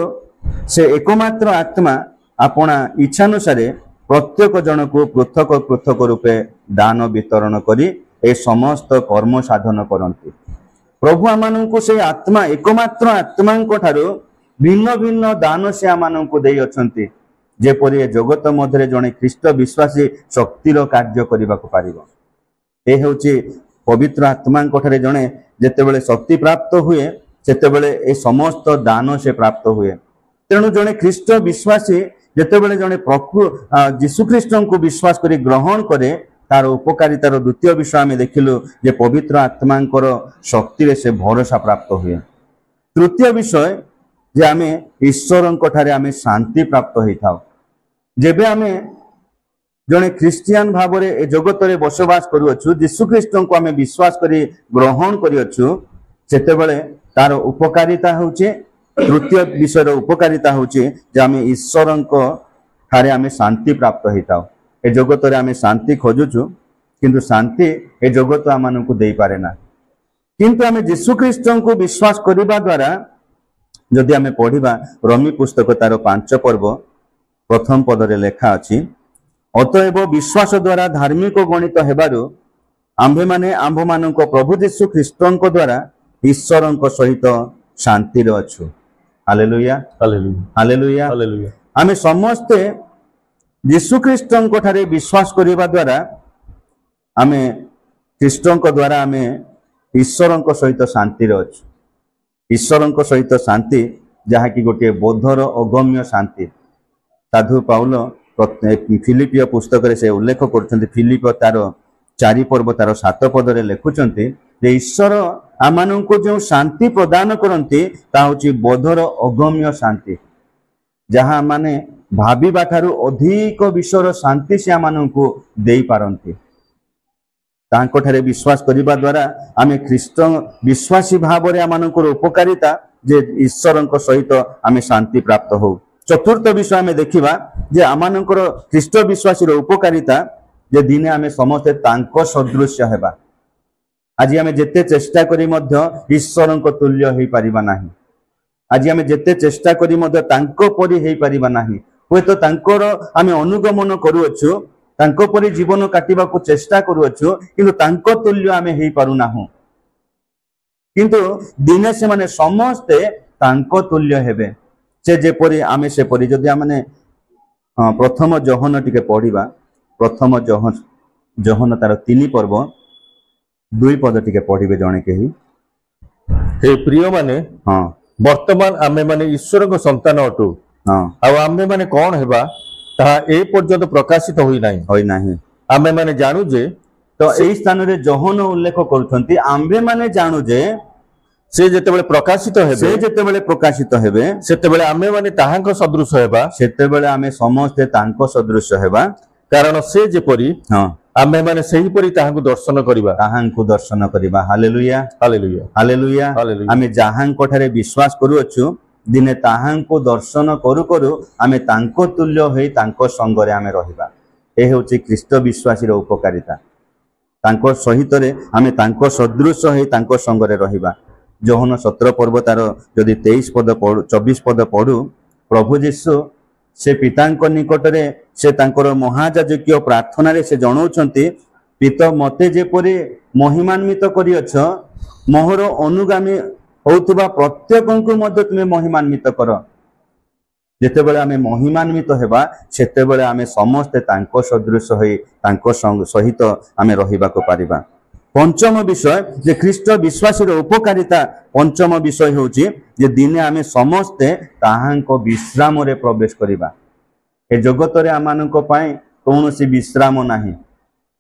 से एकमात्र आत्मा अपना इच्छानुसारे प्रत्येक जन को पृथक पृथक रूपे दान वितरण करी ए समस्त कर्म साधन करती। प्रभु आमानंकु से आत्मा एकमात्र आत्मांक ठारू भिन्न भिन्न दान से आमानंकु देई अछंती जेपरि जगत मध्य जड़े ख्रीष्ट विश्वासी शक्तिर कार्य करने को पारिबो। ए हेउची पवित्र आत्मांक ठारे जड़े जेतेबेले शक्ति प्राप्त हुए सेतेबेले ए समस्त दान से प्राप्त हुए। तेणु जड़े ख्रीष्ट विश्वासी जेतेबेले जड़े यीशु ख्रीष्ट को विश्वास करी ग्रहण करे तार उपकारितार द्वितीय विषय आम देखिलु जे पवित्र आत्मांकर शक्ति से भरोसा प्राप्त हुए। तृतीय विषय जे आम ईश्वरंक ठारे आम शांति प्राप्त होता जेबे आम जड़े ख्रिस्टियान भाव में ए जगत में बसवास करूँ यीशु ख्रीष्ट को आम विश्वास करी ग्रहण करूँ सेतेबेले तार उपकारिता होचे। तृतीय विषय उपकारिता होचे जे आम ईश्वरंक ठारे आम शांति प्राप्त होता। ए जगत में आम शांति खोजुचु किंतु शांति ए जगत आम को दे पारे ना किंतु आम यीशु ख्रीष्ट को विश्वास करने द्वारा जदि आम पढ़ा रोमी पुस्तक तार 5 पर्व प्रथम पदरे लेखा अछि अतएव विश्वास द्वारा धार्मिक गणित हेबारु आम्भे माने आम्भ मानक प्रभु यीशु ख्रीष्टଙ୍କ द्वारा ईश्वरଙ୍କ सहित शांति रे अछु। Hallelujah hallelujah hallelujah hallelujah. आमे समस्ते यीशु ख्रीष्टଙ୍କ ठारे विश्वास करिबा द्वारा आमे ख्रीष्टଙ୍କ द्वारा आमे ईश्वरଙ୍କ सहित शांति रे अछु। ईश्वरଙ୍କ सहित शांति जहा कि गोटे बोधर अगम्य शांति। साधु पाउल फिलिपियो पुस्तक से उल्लेख कर फिलिप तार 4 पर्व तार 7 पदरे लिखुचंती जे ईश्वर आमान को जो शांति प्रदान करती ताऊची बोधर अगम्य शांति जहाँ माने भाविबा ठारू अधिक विश्वर शांति से आमान को दे पारंती। तांको ठारे विश्वास करिबा द्वारा आमे ख्रीष्ट विश्वासी भाव में आमानकर उपकारिता जे ईश्वरଙ୍କ सहित आमे शांति प्राप्त हो। चतुर्थ विषय आमे देखिबा जे आमानकर ख्रीष्ट विश्वासी उपकारिता जे दिने आमे समस्ते तांको सदृश्य हेबा। आज आमे जेते चेष्टा करी मध्य ईश्वरଙ୍କ तुल्य होई परिबा नाही। आज आमे जेते चेष्टा करी मध्य तांको परि होई परिबा नाही। होय तो तांकर आमे अनुगमन करूअछु तांको परि जीवन काटिबा को चेष्टा करूअछु किंतु तांको तुल्य आमे होई पारु नाहु किंतु दिने से माने समस्ते तांको तुल्य हेबे से जेपरि आमे से परि जदि आमे प्रथम जोहन टिके पढ़िबा प्रथम जोहन तार 3 पर्व 2 पद टिके पढ़िबे जणे केही। हे प्रिय माने हां वर्तमान आमे माने ईश्वर को संतान अटु हां आ आमे माने कोन हेबा ता ए पर्यंत प्रकाशित होई नाही आमे माने जानू जे तो एई स्थान रे जोहन उल्लेख करथंती आम्भे माने जानू जे से जेतेबेले प्रकाशित हेबे सेतेबेले आमे माने ताहांक सदृश हेबा सेतेबेले आमे समस्ते तांको सदृश हेबा कारण से जेपरि हां आमे माने सही परि ताहांको दर्शन करिबा ताहांको दर्शन करिबा। Hallelujah hallelujah hallelujah hallelujah. आमे जाहांको ठारे विश्वास करूअछु दिने ताहांको दर्शन करू करू आमे तांको तुल्य होई तांको संगरे आमे रहिबा। ए हेउची ख्रीष्ट विश्वासी रो उपकारिता तांको सहित रे आमे तांको सदृश होई तांको संगरे रहिबा। जोहन 17 पर्व तार जदि 23 पद 24 पद पढ़ू प्रभु यीशु से पितांको निकट रे से तांकर महायाजकीय प्रार्थना रे से जणाउछंती पिता मते जेपरि महिमान्वित करियछ मोहर अनुगामी होउतबा प्रत्येकଙ୍କୁ मध्य तुमे महिमान्वित कर। जेतेबेले आमे महिमान्वित हेबा सेतेबेले आमे समस्त तांको सदृश होई तांको सहित आमे रहिबाको पारिबा। पंचम विषय जे ख्रीष्ट विश्वासी रो उपकारिता पंचम विषय होउची जे दिने आमे समस्ते ताहांको विश्राम रे प्रवेश करिबा। ए जगत रे आमाननको पय कोनोसी विश्राम नाही।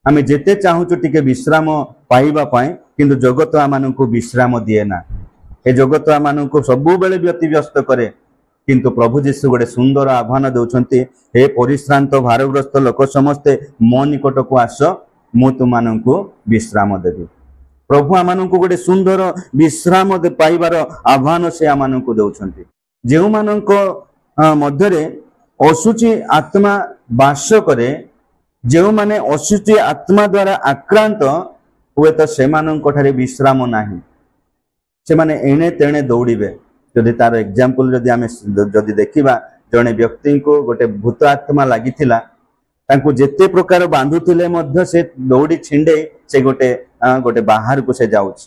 आमे जेते चाहूचु टिके विश्राम पाइबा पय किंतु जगत आमाननको विश्राम दिए ना। ए जगत आमाननको सबु बेले व्यतिव्यस्त करे किंतु प्रभु यीशु गोटे सुंदर आह्वान दउछंती हे परिश्रांत भारग्रस्त लोक समस्ते मो निकट को आस मु तुमाननको विश्राम देबी। प्रभु आमाननको गोटे सुंदर विश्राम पाइबार आह्वान से आमाननको दउछंती। जेउ माननको ମଧ୍ୟରେ ଅଶୁଚି ଆତ୍ମା ବାସ କରେ जो माने अशुचि आत्मा द्वारा आक्रांत हुए तो सेमानंकठारे विश्राम नाही से माने एणे तेणे दौड़िबे जदि तार एग्जांपल जदि आमे जदि देखिबा जने व्यक्ति को गोटे भूत आत्मा लागिथिला तांको जेते प्रकार बांधुथिले मध्य से दौड़ी छिंडे से गोटे गोटे बाहर को से जाउछ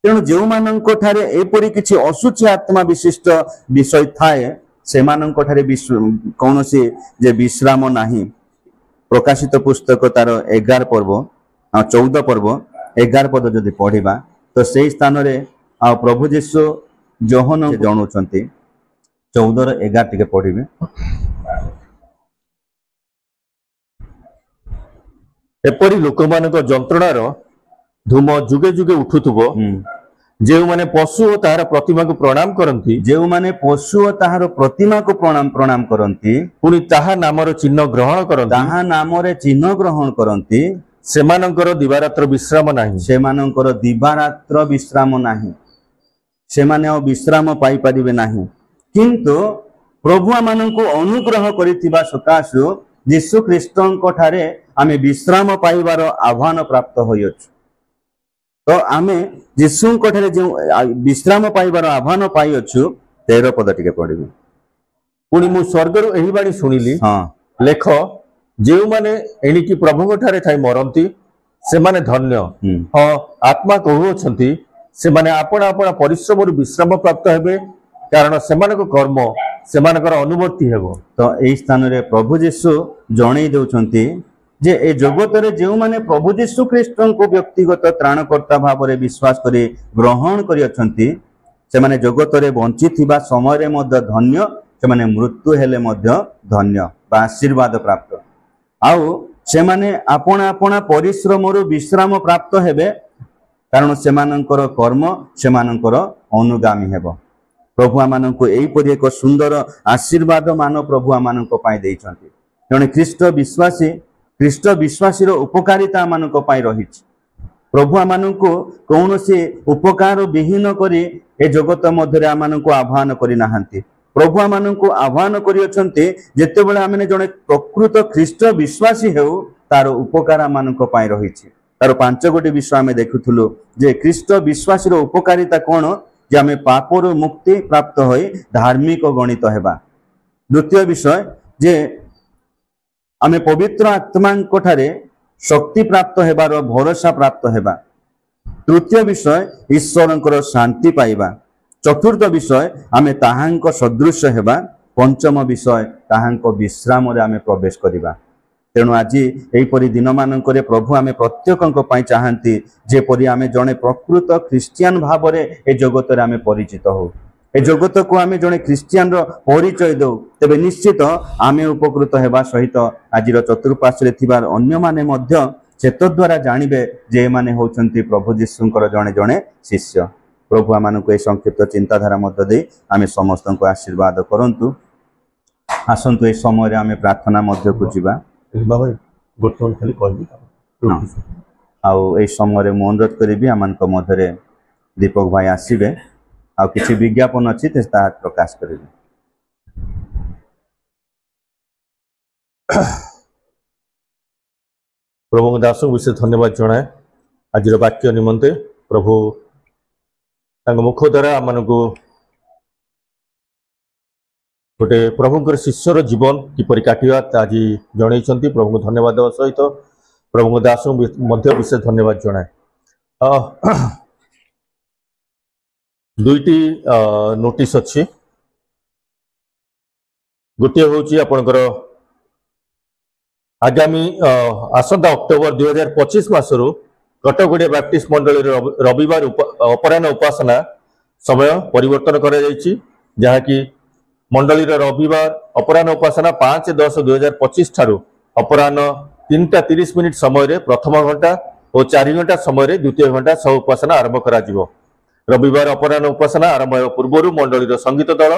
तेणु जो मानंकठारे एपरि किछि अशुचि आत्मा विशिष्ट विषय थाए सेमानंकठारे कौनसी जे विश्राम नाही प्रकाशित पुस्तक तार 11 पर्व 14 पर्व 11 पद जदि पढ़िबा तो से स्थान रे प्रभु जीशु जोहन जणाउछंती 14 र 11 टिके पढ़िबे एपरि लोकमानक जंत्रणार धूम जुगे जुगे उठुथुबो जे माने पशु और ताहार प्रतिमा को प्रणाम करंती जे माने पशु और ताहार प्रतिमा को प्रणाम करंती पुनी ताहा नामर चिन्ह ग्रहण करंती ताहा नामरे चिन्ह ग्रहण करंती सेमानंकर दिवारात्र विश्राम नाही सेमानंकर दिवारात्र विश्राम नाही सेमाने विश्राम पाई परिबे नाही किंतु प्रभु माननको अनुग्रह करिथिबा सकाशु यीशु ख्रीष्टଙ୍କ ठारे आमे विश्राम पाइबार आह्वान प्राप्त होइछ तो आमे यीशुଙ୍କ ठारे जो विश्राम पाइबार आह्वान पाई अछु 13 पद टिके पढिबे पुनी मु स्वर्गरु एही बाणी सुनिली हां लेख जे माने एणिकी प्रभुଙ୍କ ठारे थाई मरंती से माने धन्य हां आत्मा कहउछंती से माने आपण आपण परिश्रम रु विश्राम प्राप्त हेबे कारण सेमानक कर्म सेमानकर अनुभूति हेबो तो एही स्थान रे प्रभु यीशु जणै देउछंती जे ए जगत रे जे माने प्रभु यीशु ख्रीष्ट को व्यक्तिगत त्राणकर्ता भाव रे विश्वास करी ग्रहण करी अछंती से माने जगत रे बंची थिबा समय रे मध्य धन्य से माने मृत्यु हेले मध्य धन्य बा आशीर्वाद प्राप्त आउ से माने आपण आपण परिश्रम रु विश्राम प्राप्त हेबे कारण से मानकर कर्म से मानकर अनुगामी हेबो प्रभु माननको एई परि एक सुंदर आशीर्वाद मान प्रभु माननको पाई देइछंती जने ख्रीष्ट विश्वासी रो उपकारिता मानक पाई रहिछि प्रभु माननको कौनसी उपकार विहीन करी ए जगत मध्य आमाननको आह्वान करि नाहंती प्रभु माननको आह्वान करि अछंती जेते बेले आमे जने प्रकृत ख्रीष्ट विश्वासी हेउ तार उपकार मानक पाई रहिछि तार 5 गोटी विषय आमे देखुथुलु जे ख्रीष्ट विश्वासी रो उपकारिता कोन जे आमे पापर मुक्ति प्राप्त होई धार्मिक गणित हेबा द्वितीय विषय जे आमे पवित्र आत्मांक ठारे शक्ति प्राप्त हेबार भरोसा प्राप्त हेबा तृतीय विषय ईश्वरंकर शांति पाइबा चतुर्थ विषय आमे ताहांक सदृश हेबा पंचम विषय ताहांक विश्राम रे आमे प्रवेश करिबा तेणु आज एपरि दिन मानकरे प्रभु आमे प्रत्येकंक पई चाहंती जेपरि आमे जणे प्रकृत ख्रिस्टियन भाव रे ए जगत रे आमे परिचित हो ए जगत को आमे जणे ख्रिस्टियन रो परिचय दो तबे निश्चित आमे उपकृत हेबा सहित आजिर चतुर्पार्श्व रे थिबार अन्य माने मध्य चेत द्वारा जानिबे जे माने होचंती प्रभु यीशुंकर जणे जणे शिष्य प्रभु आमाननको ए संक्षिप्त चिंताधारा मध्य दे आमे समस्तनको आशीर्वाद करंतु आसंतु ए समय रे आमे प्रार्थना मध्य को जिबा बाबा गोटन खाली कहबी आउ ए समय रे मन अनुरोध करिबी आमानक मध्य रे दीपक भाई आसीबे आ किछि विज्ञापन अछि ते ता प्रकाश करिबे प्रभु दास विशेष धन्यवाद जनाए आज वाक्य निमंते प्रभु मुख द्वारा आम गोटे प्रभुंर शिष्यर जीवन किपरि काटिबा आज जन प्रभु को धन्यवाद देवा सहित प्रभु दास विशेष धन्यवाद जनाए दुईटी नोटिस अच्छी गोटे हूँ आपणकर आगामी आसंता अक्टोबर 2025 मासरू कटकगुड़िया बैप्टिस्ट मंडली रविवार अपराह्न उपासना समय परिवर्तन करा जायछि जहाँकि मंडली रविवार अपराह्न उपासना 5-10-2025 ठारू अपराह्न 3:30 समय प्रथम घंटा और 4 घंटा समय द्वितीय घंटा सह उपासना आरंभ करा जिवो। रविवार अपराह्न उपासना आरंभ पूर्व मंडली संगीत दल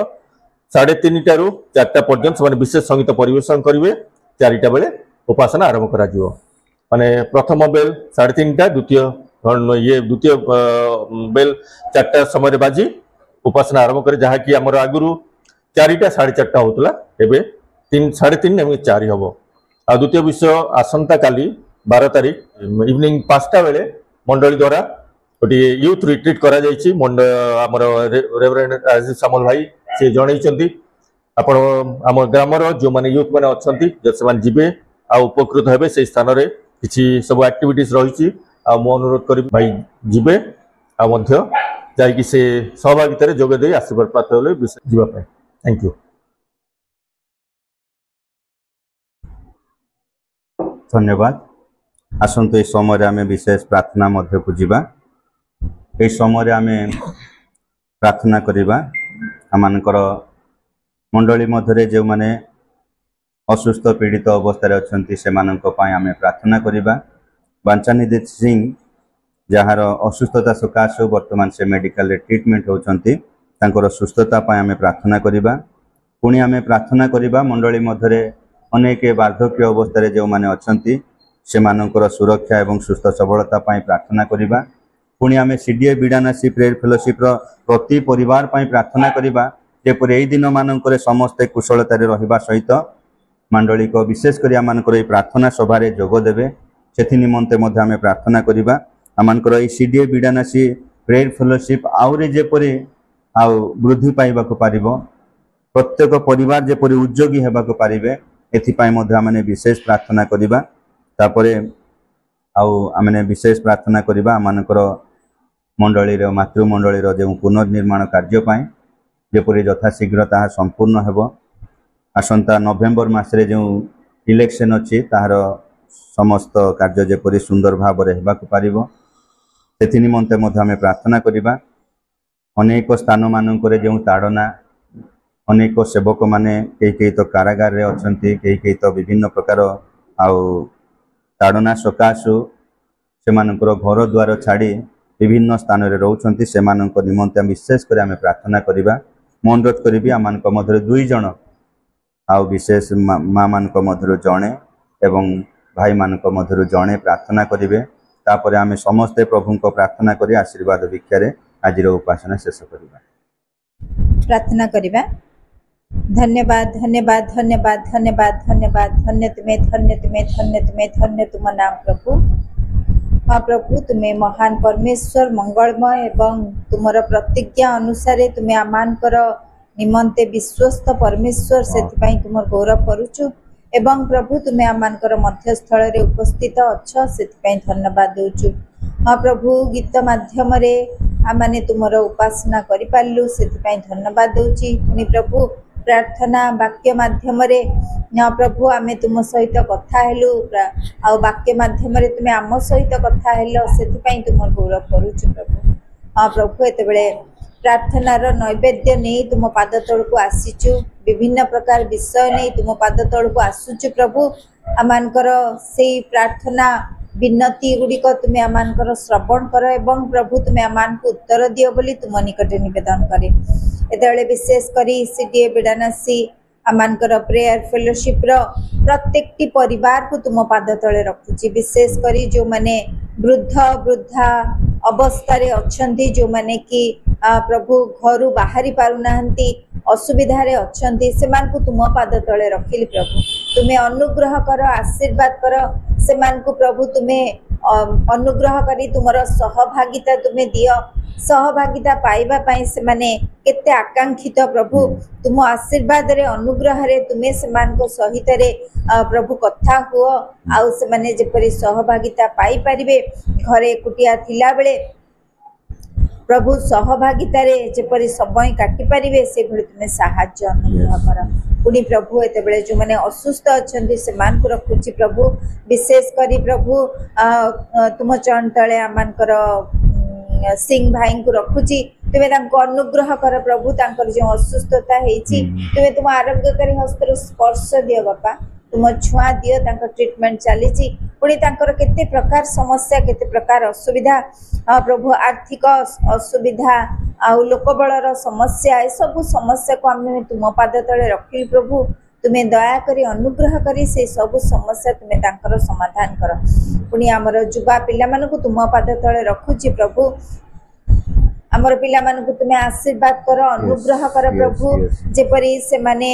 3:30 ठारू 4टा पर्यंत से विशेष संगीत परिवेशन करेंगे 4टा बेले उपासना आरंभ करा जिवो माने प्रथम बेल 3:30 द्वितीय बेल 4टा समय बाजी उपासना आरंभ करे जहाँकि आमर आगुरु 4टा 4:30 होतला एबे 3 3:30 एवं 4 हबो आ द्वितीय विषय आसंता काली 12 तारिख इवनिंग 5टा बेले मंडली द्वारा गोटे यूथ रिट्रीट करा जायछि हमर रेवरेंड राजीव सामल भाई से जणैछन्ती आपण आम ग्रामर जो माने यूथ माने अछन्ती जे समान जिबे आ उपकृत हेबे से स्थान रे किछि सब एक्टिविटीज रहिछि आ मो अनुरोध करी भाई जिबे आ मध्य जाय कि से सहभागिता रे जोग दे आशीर्वाद प्राप्त होले जिबा पे थैंक यू धन्यवाद आसंतु ए समय आम विशेष प्रार्थना मध्य को जीवा ए समय आम प्रार्थना करिबा आमानकर मंडली मध्य जो माने असुस्थ पीड़ित अवस्था अच्छी से आम प्रार्थना करिबा बांचानिधि सिंह जार असुस्थता सकाशु वर्तमान से मेडिकल ट्रीटमेंट होचंती तांकर सुस्थता आम प्रार्थना करिबा पुणी आम प्रार्थना करिबा मंडली मध्य अनेक वार्धक्य अवस्था जो माने अच्छी से सुरक्षा एवं सुस्थ सबलता प्रार्थना करिबा पुणी आम सीडीए बिडानासी प्रेयर फेलोशिप प्रति परिवार प्रार्थना करिबा जेपर यही दिन मानक समस्ते कुशलतार रहिबा सहित मंडली को विशेषकर आमर प्रार्थना सभा जोग देवे से निमंते आम प्रार्थना करिबा आमर ये सीडीए बिडानासी प्रेयर फेलोशिप आउरी जेपरी आउ वृद्धि पाइबाक पारिबो प्रत्येक परिवार जेपरी उद्योगी हेबाक पारिबे एथिपाई आमने विशेष प्रार्थना करिबा तापरे आमने विशेष प्रार्थना करिबा आमनकर मंडलीर मातृमंडलीर जो पुनर्निर्माण कार्यपाई जेपरी यथाशीघ्र ताहा संपूर्ण हेबो आसंता नवेम्बर मासरे जो इलेक्शन अच्छी ताहार समस्त कार्य जेपरी सुंदर भाव में हेबाक पारिबो सेथि निमंते आम प्रार्थना करिबा अनेक स्थान मानक जो ताड़ना अनेक सेवक माने कई तो कारागार रे अछंती कई तो विभिन्न प्रकार आउ ताड़ना सकाशु से घर द्वार छाड़ी विभिन्न स्थान रे रहउछंती से निमंते विशेष आम प्रार्थना करिबा मैं अनुरोध करी आम मध्य 2 जन आउ विशेष माँ मान मध्य जड़े एवं भाई मान मध्य जड़े प्रार्थना करेंगे तापर आम समस्ते प्रभु को प्रार्थना करी आशीर्वाद भिक्षार आज उपासना शेष करवा प्रार्थना करिबा धन्यवाद धन्यवाद धन्यवाद धन्यवाद धन्यवाद धन्य तुम्हें धन्य तुम्हें धन्य तुम्हें धन्य तुम नाम प्रभु हाँ प्रभु तुम्हें महान परमेश्वर मंगलमय एवं तुमर प्रतिज्ञा अनुसार तुम्हें आमानकर निमंते विश्वस्त परमेश्वर से तुम गौरव करुचु एवं प्रभु तुम्हें आमानकर मध्यस्थल रे उपस्थित अच्छा से धन्यवाद दौचु हाँ प्रभु गीत माध्यम आमने तुमर उपासना करि पारलु से धन्यवाद दौची पुणी प्रभु प्रार्थना वाक्य माध्यम प्रभु आमे तुम सहित कथा हेलु आ वाक्य माध्यम तुम्हें आम सहित कथा हेल से तुम गौरव करुचु प्रभु हाँ प्रभु एत बेले प्रार्थनार नैवेद्य नहीं तुम पाद तल को आसीचु विभिन्न प्रकार विषय नहीं तुम पाद तल को आसुचु प्रभु आमानकर से प्रार्थना विनती गुड़िक तुम्हें आमानकर श्रवण कर एवं प्रभु तुम्हें आमान को उत्तर दियो बोली तुम निकट निवेदन करे एतबेले विशेष करी सीडीए बिडानासी आमानकर प्रेयर फेलोशिप प्रत्येक परिवार को तुम पाद तले रखुची विशेष करी जो माने वृद्ध वृद्धा अवस्था रे अछंती जो माने कि प्रभु घर बाहरी पारुनाहंती असुविधा रे अछंती सेमान को तुम पाद तले रखिली प्रभु तुम्हें अनुग्रह कर आशीर्वाद कर सेमान को प्रभु तुम्हें अनुग्रह करी तुमर सहभागिता तुम्हें दियो सहभागिता पाइबा पाई से माने केते आकांक्षित प्रभु तुम आशीर्वाद रे अनुग्रह रे तुम्हें सेमान को सहित रे प्रभु कथा हुओ आउ से माने जेपरि सहभागिता पाई परिबे घरे एकुटिया थिला बेले प्रभु सहभागिता रे जेपरि समय काटि परिबे से भली तुम्हें साहाय्य अनुग्रह कर पुणी प्रभु एते बेले जो माने असुस्थ अछंती से मान को रखुची प्रभु विशेष करी प्रभु तुम चरण तले आमानकर सिंह भाई को रखुची तुम्हें अनुग्रह कर प्रभु तांकर जो असुस्थता हेची तुम्हें तुम आरोग्यकारी हस्तर स्पर्श दियो बापा तुम छुआ दियो तांकर ट्रीटमेंट चली पुणी तांकर केते प्रकार समस्या केते प्रकार असुविधा प्रभु आर्थिक असुविधा आ लोकबलर समस्या ए सब समस्या को आम तुम पाद तले रखिल प्रभु तुम्हें दया करी अनुग्रह करी से सब समस्या तुम्हें तांकर समाधान कर पुणी आमर युवा पिला मानकु तुम पाद तले रखुची प्रभु हमर पिला मानकु तुमे आशीर्वाद कर अनुग्रह कर yes, प्रभु yes. जेपरि से माने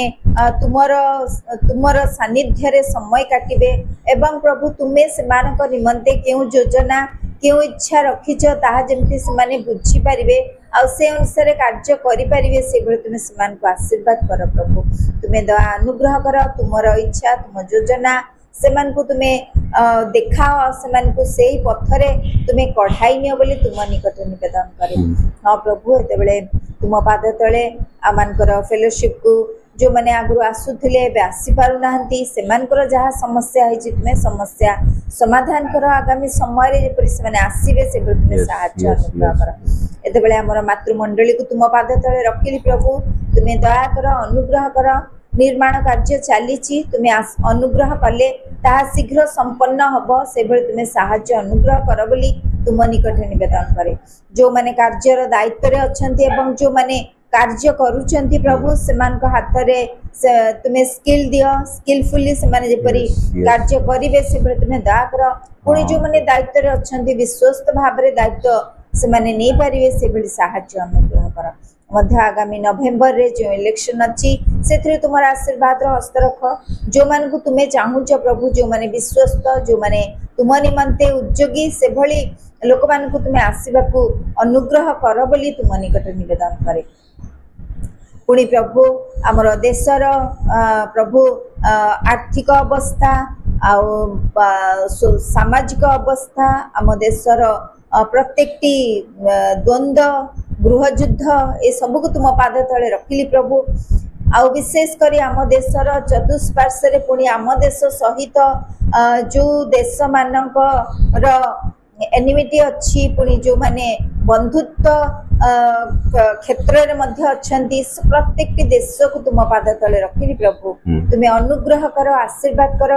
तुमर सानिध्य रे समय काटिबे एवं प्रभु तुमे से मानक निमंते केउ योजना केउ इच्छा रखिछ ताहा जेमति से माने बुझी परिबे आ से अनुसार कार्य करि परिबे से भले तुमे से मानक आशीर्वाद कर प्रभु तुमे दया अनुग्रह कर तुमर इच्छा तुम योजना सेमान को तुमे देखाओ सेमान को सेही पथरे तुमे कढ़ाई नियो बोली तुम निकट निवेदन करे हाँ प्रभु एते बेले तुम पाद तले आमानकर फेलोशिप को जो माने आगु आसुथिले बे आसी पारु नाहंती सेमानकर जहा समस्या है तुमे समस्या समाधान कर आगामी समय रे जेपरि से माने आसीबे से तुमे Yes, सहायता yes, अनुग्रह yes. कर एते बेले हमर मातृमंडली को तुम पाद तले रखिली प्रभु तुमे दया कर अनुग्रह कर निर्माण कार्य चली तुम्हें अनुग्रह कले ताहा शीघ्र संपन्न हब से तुम्हें साहाय्य अनुग्रह कर बोली तुम निकट निवेदन करे जो माने कार्यर दायित्व रे अछंती एवं जो माने कार्य करूछंती प्रभु सेमान को हाथ रे तुम्हें स्किल दियो स्किलफुली से माने जेपरि Yes, yes. कार्य करिवे से तुम्हें दया कर पुणी जो माने दायित्व रे अछंती विश्वस्त भाव रे दायित्व से माने नहीं पारिवे से बड़ी साहाय्य अनुग्रह कर मध्य आगामी नवेम्बर रे जो इलेक्शन अच्छी से तुम आशीर्वाद हस्त रख जो मान को तुम्हें चाहूच प्रभु जो माने विश्वस्त जो माने तुम निमंते उद्योगी से भली लोक मान को तुम्हें आसवा को अनुग्रह कर बोली तुम निकट निवेदन करे पुणी प्रभु आमर देशर प्रभु आर्थिक अवस्था सामाजिक अवस्था आम देशर प्रत्येकटी द्वंद्व गृह युद्ध ए सब को तुम पाद तले रखिली प्रभु आ विशेष करी आम देशर चतुष्पार्श्व पुणी आम देश सहित जो देश मानकर एनिमिटी अच्छी पुणी जो माने बंधुत्व क्षेत्र रे मध्य अछंती प्रत्येक देश को तुम पाद तले रखिली प्रभु तुम्हें अनुग्रह कर आशीर्वाद कर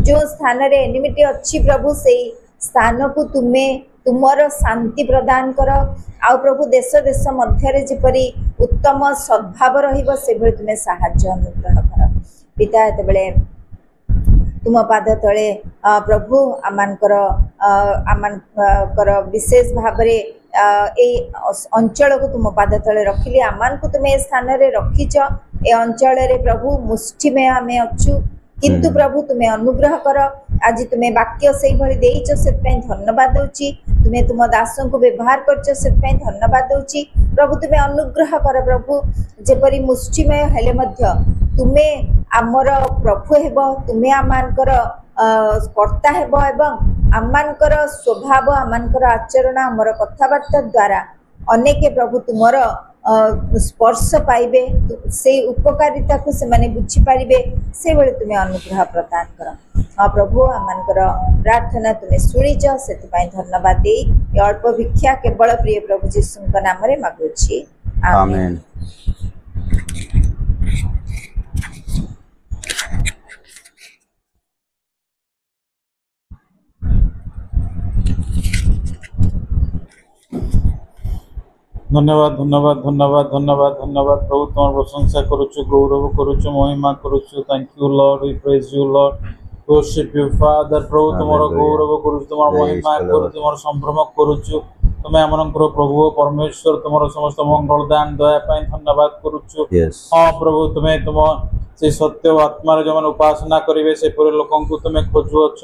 जो स्थान रे एनिमिटी अच्छी प्रभु से स्थान को तुम्हें तुमर शांति प्रदान कर आ प्रभु देश देश मध्य जेपरि उत्तम सद्भाव रहिबो से भली तुम्हें साहाय्य अनुग्रह कर पिता एते बेले तुम पाद तले प्रभु आमानकर विशेष भाव रे ए अंचल को तुम पाद तले रखिली आमान को तुम्हें स्थान रे रखिच ए अंचल रे प्रभु मुष्टिमय आमे अछु किंतु प्रभु तुम्हें अनुग्रह कर आज तुम्हें वाक्य से भली देइछ से धन्यवाद दउची तुम्हें तुम दासों को व्यवहार करछ से धन्यवाद दउची प्रभु तुम्हें अनुग्रह कर प्रभु जेपरि मुष्टिमय हेले मध्य तुम्हें आमर प्रभु हेबो तुम्हें आमानकर कर्ता हेबो एवं आमानकर स्वभाव आमानकर आचरण आमर कथाबार्ता द्वारा अनेके प्रभु तुमर स्पर्श पाइबे से उपकारिता को से माने बुझी पारिबे से बळे तुम्हें अनुग्रह प्रदान कर हाँ प्रभु आमानकर प्रार्थना तुम्हें सुनिच से धन्यवाद दे अल्प भिक्षा केवल प्रिय प्रभु जीशु नाम रे मागुछि आमेन। धन्यवाद धन्यवाद धन्यवाद धन्यवाद धन्यवाद प्रभु तुम प्रशंसा करुचु गौरव करुचु महिमा करुचु thank you lord we praise you lord worship you father प्रभु तुमरो गौरव करुचु तुमरो महिमा करुचु तुमरो संभ्रम करुचु तुमे आमनकर प्रभु परमेश्वर तुमरो समस्त मंगल दान दया पई धन्यवाद करुचु हां प्रभु तुमे तुम से सत्य आत्मा जो मन उपासना करिवे से पूरे लोकन को तुमे खोजु अछ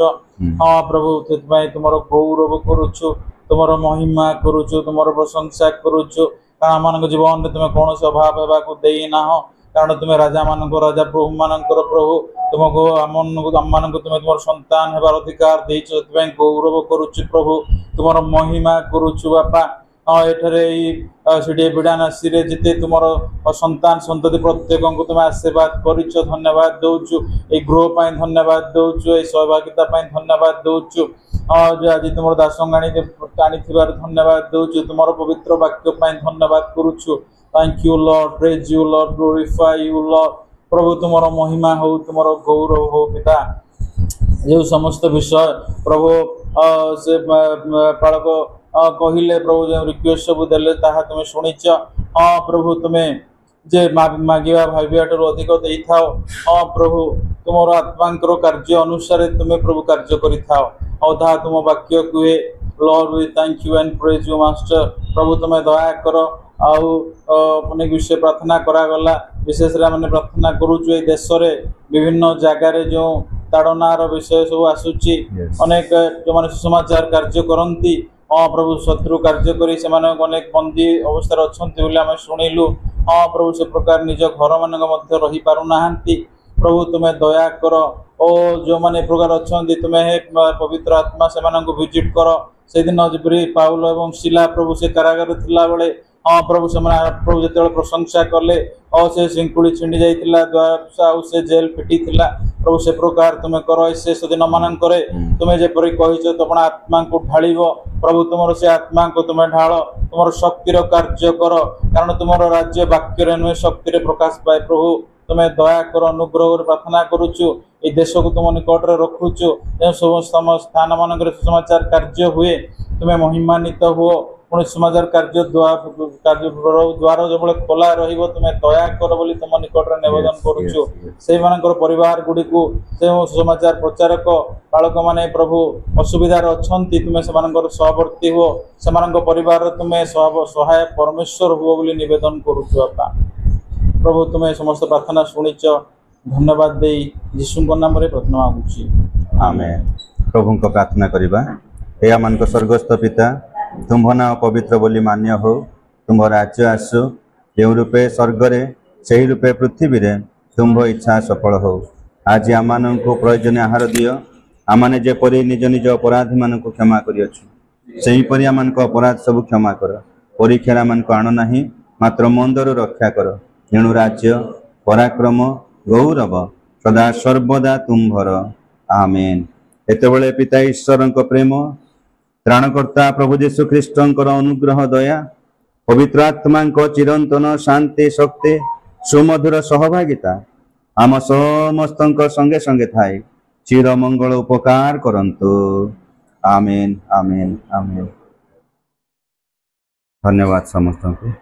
हां प्रभु तत्पई तुमरो गौरव करुचु तुमर महिमा करुचु तुमर प्रशंसा करुचु कारण मान जीवन में तुम्हें कौन से अभाव होगा देना कारण तुम्हें राजा मान राजा प्रभु मान प्रभु तुमको आम मान तुम्हें तुम संतान होबार अधिकार देछ गौरव करुचु प्रभु तुमर महिमा करुचु बापा हाँ ये विडानासी जिते तुम संतान संतति प्रत्येक को तुम आशीर्वाद करिच धन्यवाद दौचु ये गृह धन्यवाद दौचु ये सहभागिता धन्यवाद दौचु हाँ जो आज तुम दास आनी धन्यवाद दौचु तुम पवित्र वाक्य धन्यवाद करुचु thank you lord praise you lord glorify you lord प्रभु तुम महिमा हो तुम गौरव हो पिता जो समस्त विषय प्रभु से पालक कहले प्रभु जो रिक्वेस्ट सब देले ताहा तुम्हें शुणिच हाँ प्रभु तुम्हें जे मागिवा भाविया अधिक दे था हाँ प्रभु तुम आत्मा कार्य अनुसार तुम्हें प्रभु कार्य कर तुम वाक्य कहे Lord, we thank you and praise you, Master. प्रभु तुम्हें दया करो आउ अनेक विषय प्रार्थना करागला विशेष मैंने प्रार्थना करुचु ए देश रे विभिन्न जगार जो ताड़नार विषय सब आसूची Yes. अनेक जो माने सुसमाचार कार्य करती हाँ प्रभु शत्रु कार्य करी से अनेक बंदी अवस्था अच्छा बोली आम शुणिलु हाँ प्रभु से प्रकार निज घर मान रही पारुना प्रभु तुम्हें दया कर ओ जो मैंने प्रकार अच्छा तुम्हें पवित्र आत्मा से भिजिट कर से दिन जपरी पाउल और शिला प्रभु से कारागार थिला बेले हाँ प्रभु से प्रभु जो प्रशंसा कले और से सिंकुड़ी छिंडी जाइला से जेल फिटी थिला प्रभु से प्रकार तुम्हें कर शेष दिन मान तुम्हें जपरी कही तुम आत्मा को ढाल प्रभु तुम से आत्मा को तुम्हें ढाल तुम शक्तिर कार्य कर कारण तुम राज्य वाक्य नुहे शक्ति प्रकाश पाए प्रभु तुम्हें दया कर अनुग्रह प्रार्थना करुचु ये देश को तुम निकट में रखुचु समस्त स्थान मान सुसमाचार कार्य हुए तुम्हें महिमान्वित हुओ पुणी समाचार कार्य द्वार जो खोला रही तुम्हें दया कर बोली तुम निकट में निवेदन करुचु से परिवार गुड़ी को सुसमाचार प्रचारक बालक माने प्रभु असुविधार अच्छा तुम्हें से सहवर्ती हुओ से परिवार तुम्हें सहाय परमेश्वर हुओ बोली निवेदन करुचु बापा प्रभु तुम्हें समस्त प्रार्थना शुणिच धन्यवाद दे यीशु नाम रे प्रार्थना मागुची आमेन। प्रभु को प्रार्थना करिबा हे आमान को स्वर्गस्थ पिता तुम ना पवित्र बोली मान्य हो तुम राज्य आसु जो रूपे स्वर्ग रे सही रूपे पृथ्वी रे तुम इच्छा सफल हो आज आमान को प्रयोजन आहार दियो आमाने जेपरि निज निज अपराधी मान को क्षमा करियछु सही परि आमान को अपराध सब क्षमा कर परीक्षा आमान को आण नाही मात्र मंदरु रक्षा कर एणु राज्य पराक्रम गौरव सदा सर्वदा तुम्भर आमेन। एतबेले पिता ईश्वर प्रेम त्राणकर्ता प्रभु यीशु ख्रीष्टंकर अनुग्रह दया पवित्र आत्मा चिरंतन शांति शक्ति सुमधुर सहभागिता आम समस्त संगे संगे थाए चिर मंगल उपकार करंतु आमेन आमेन आमेन। धन्यवाद समस्त को।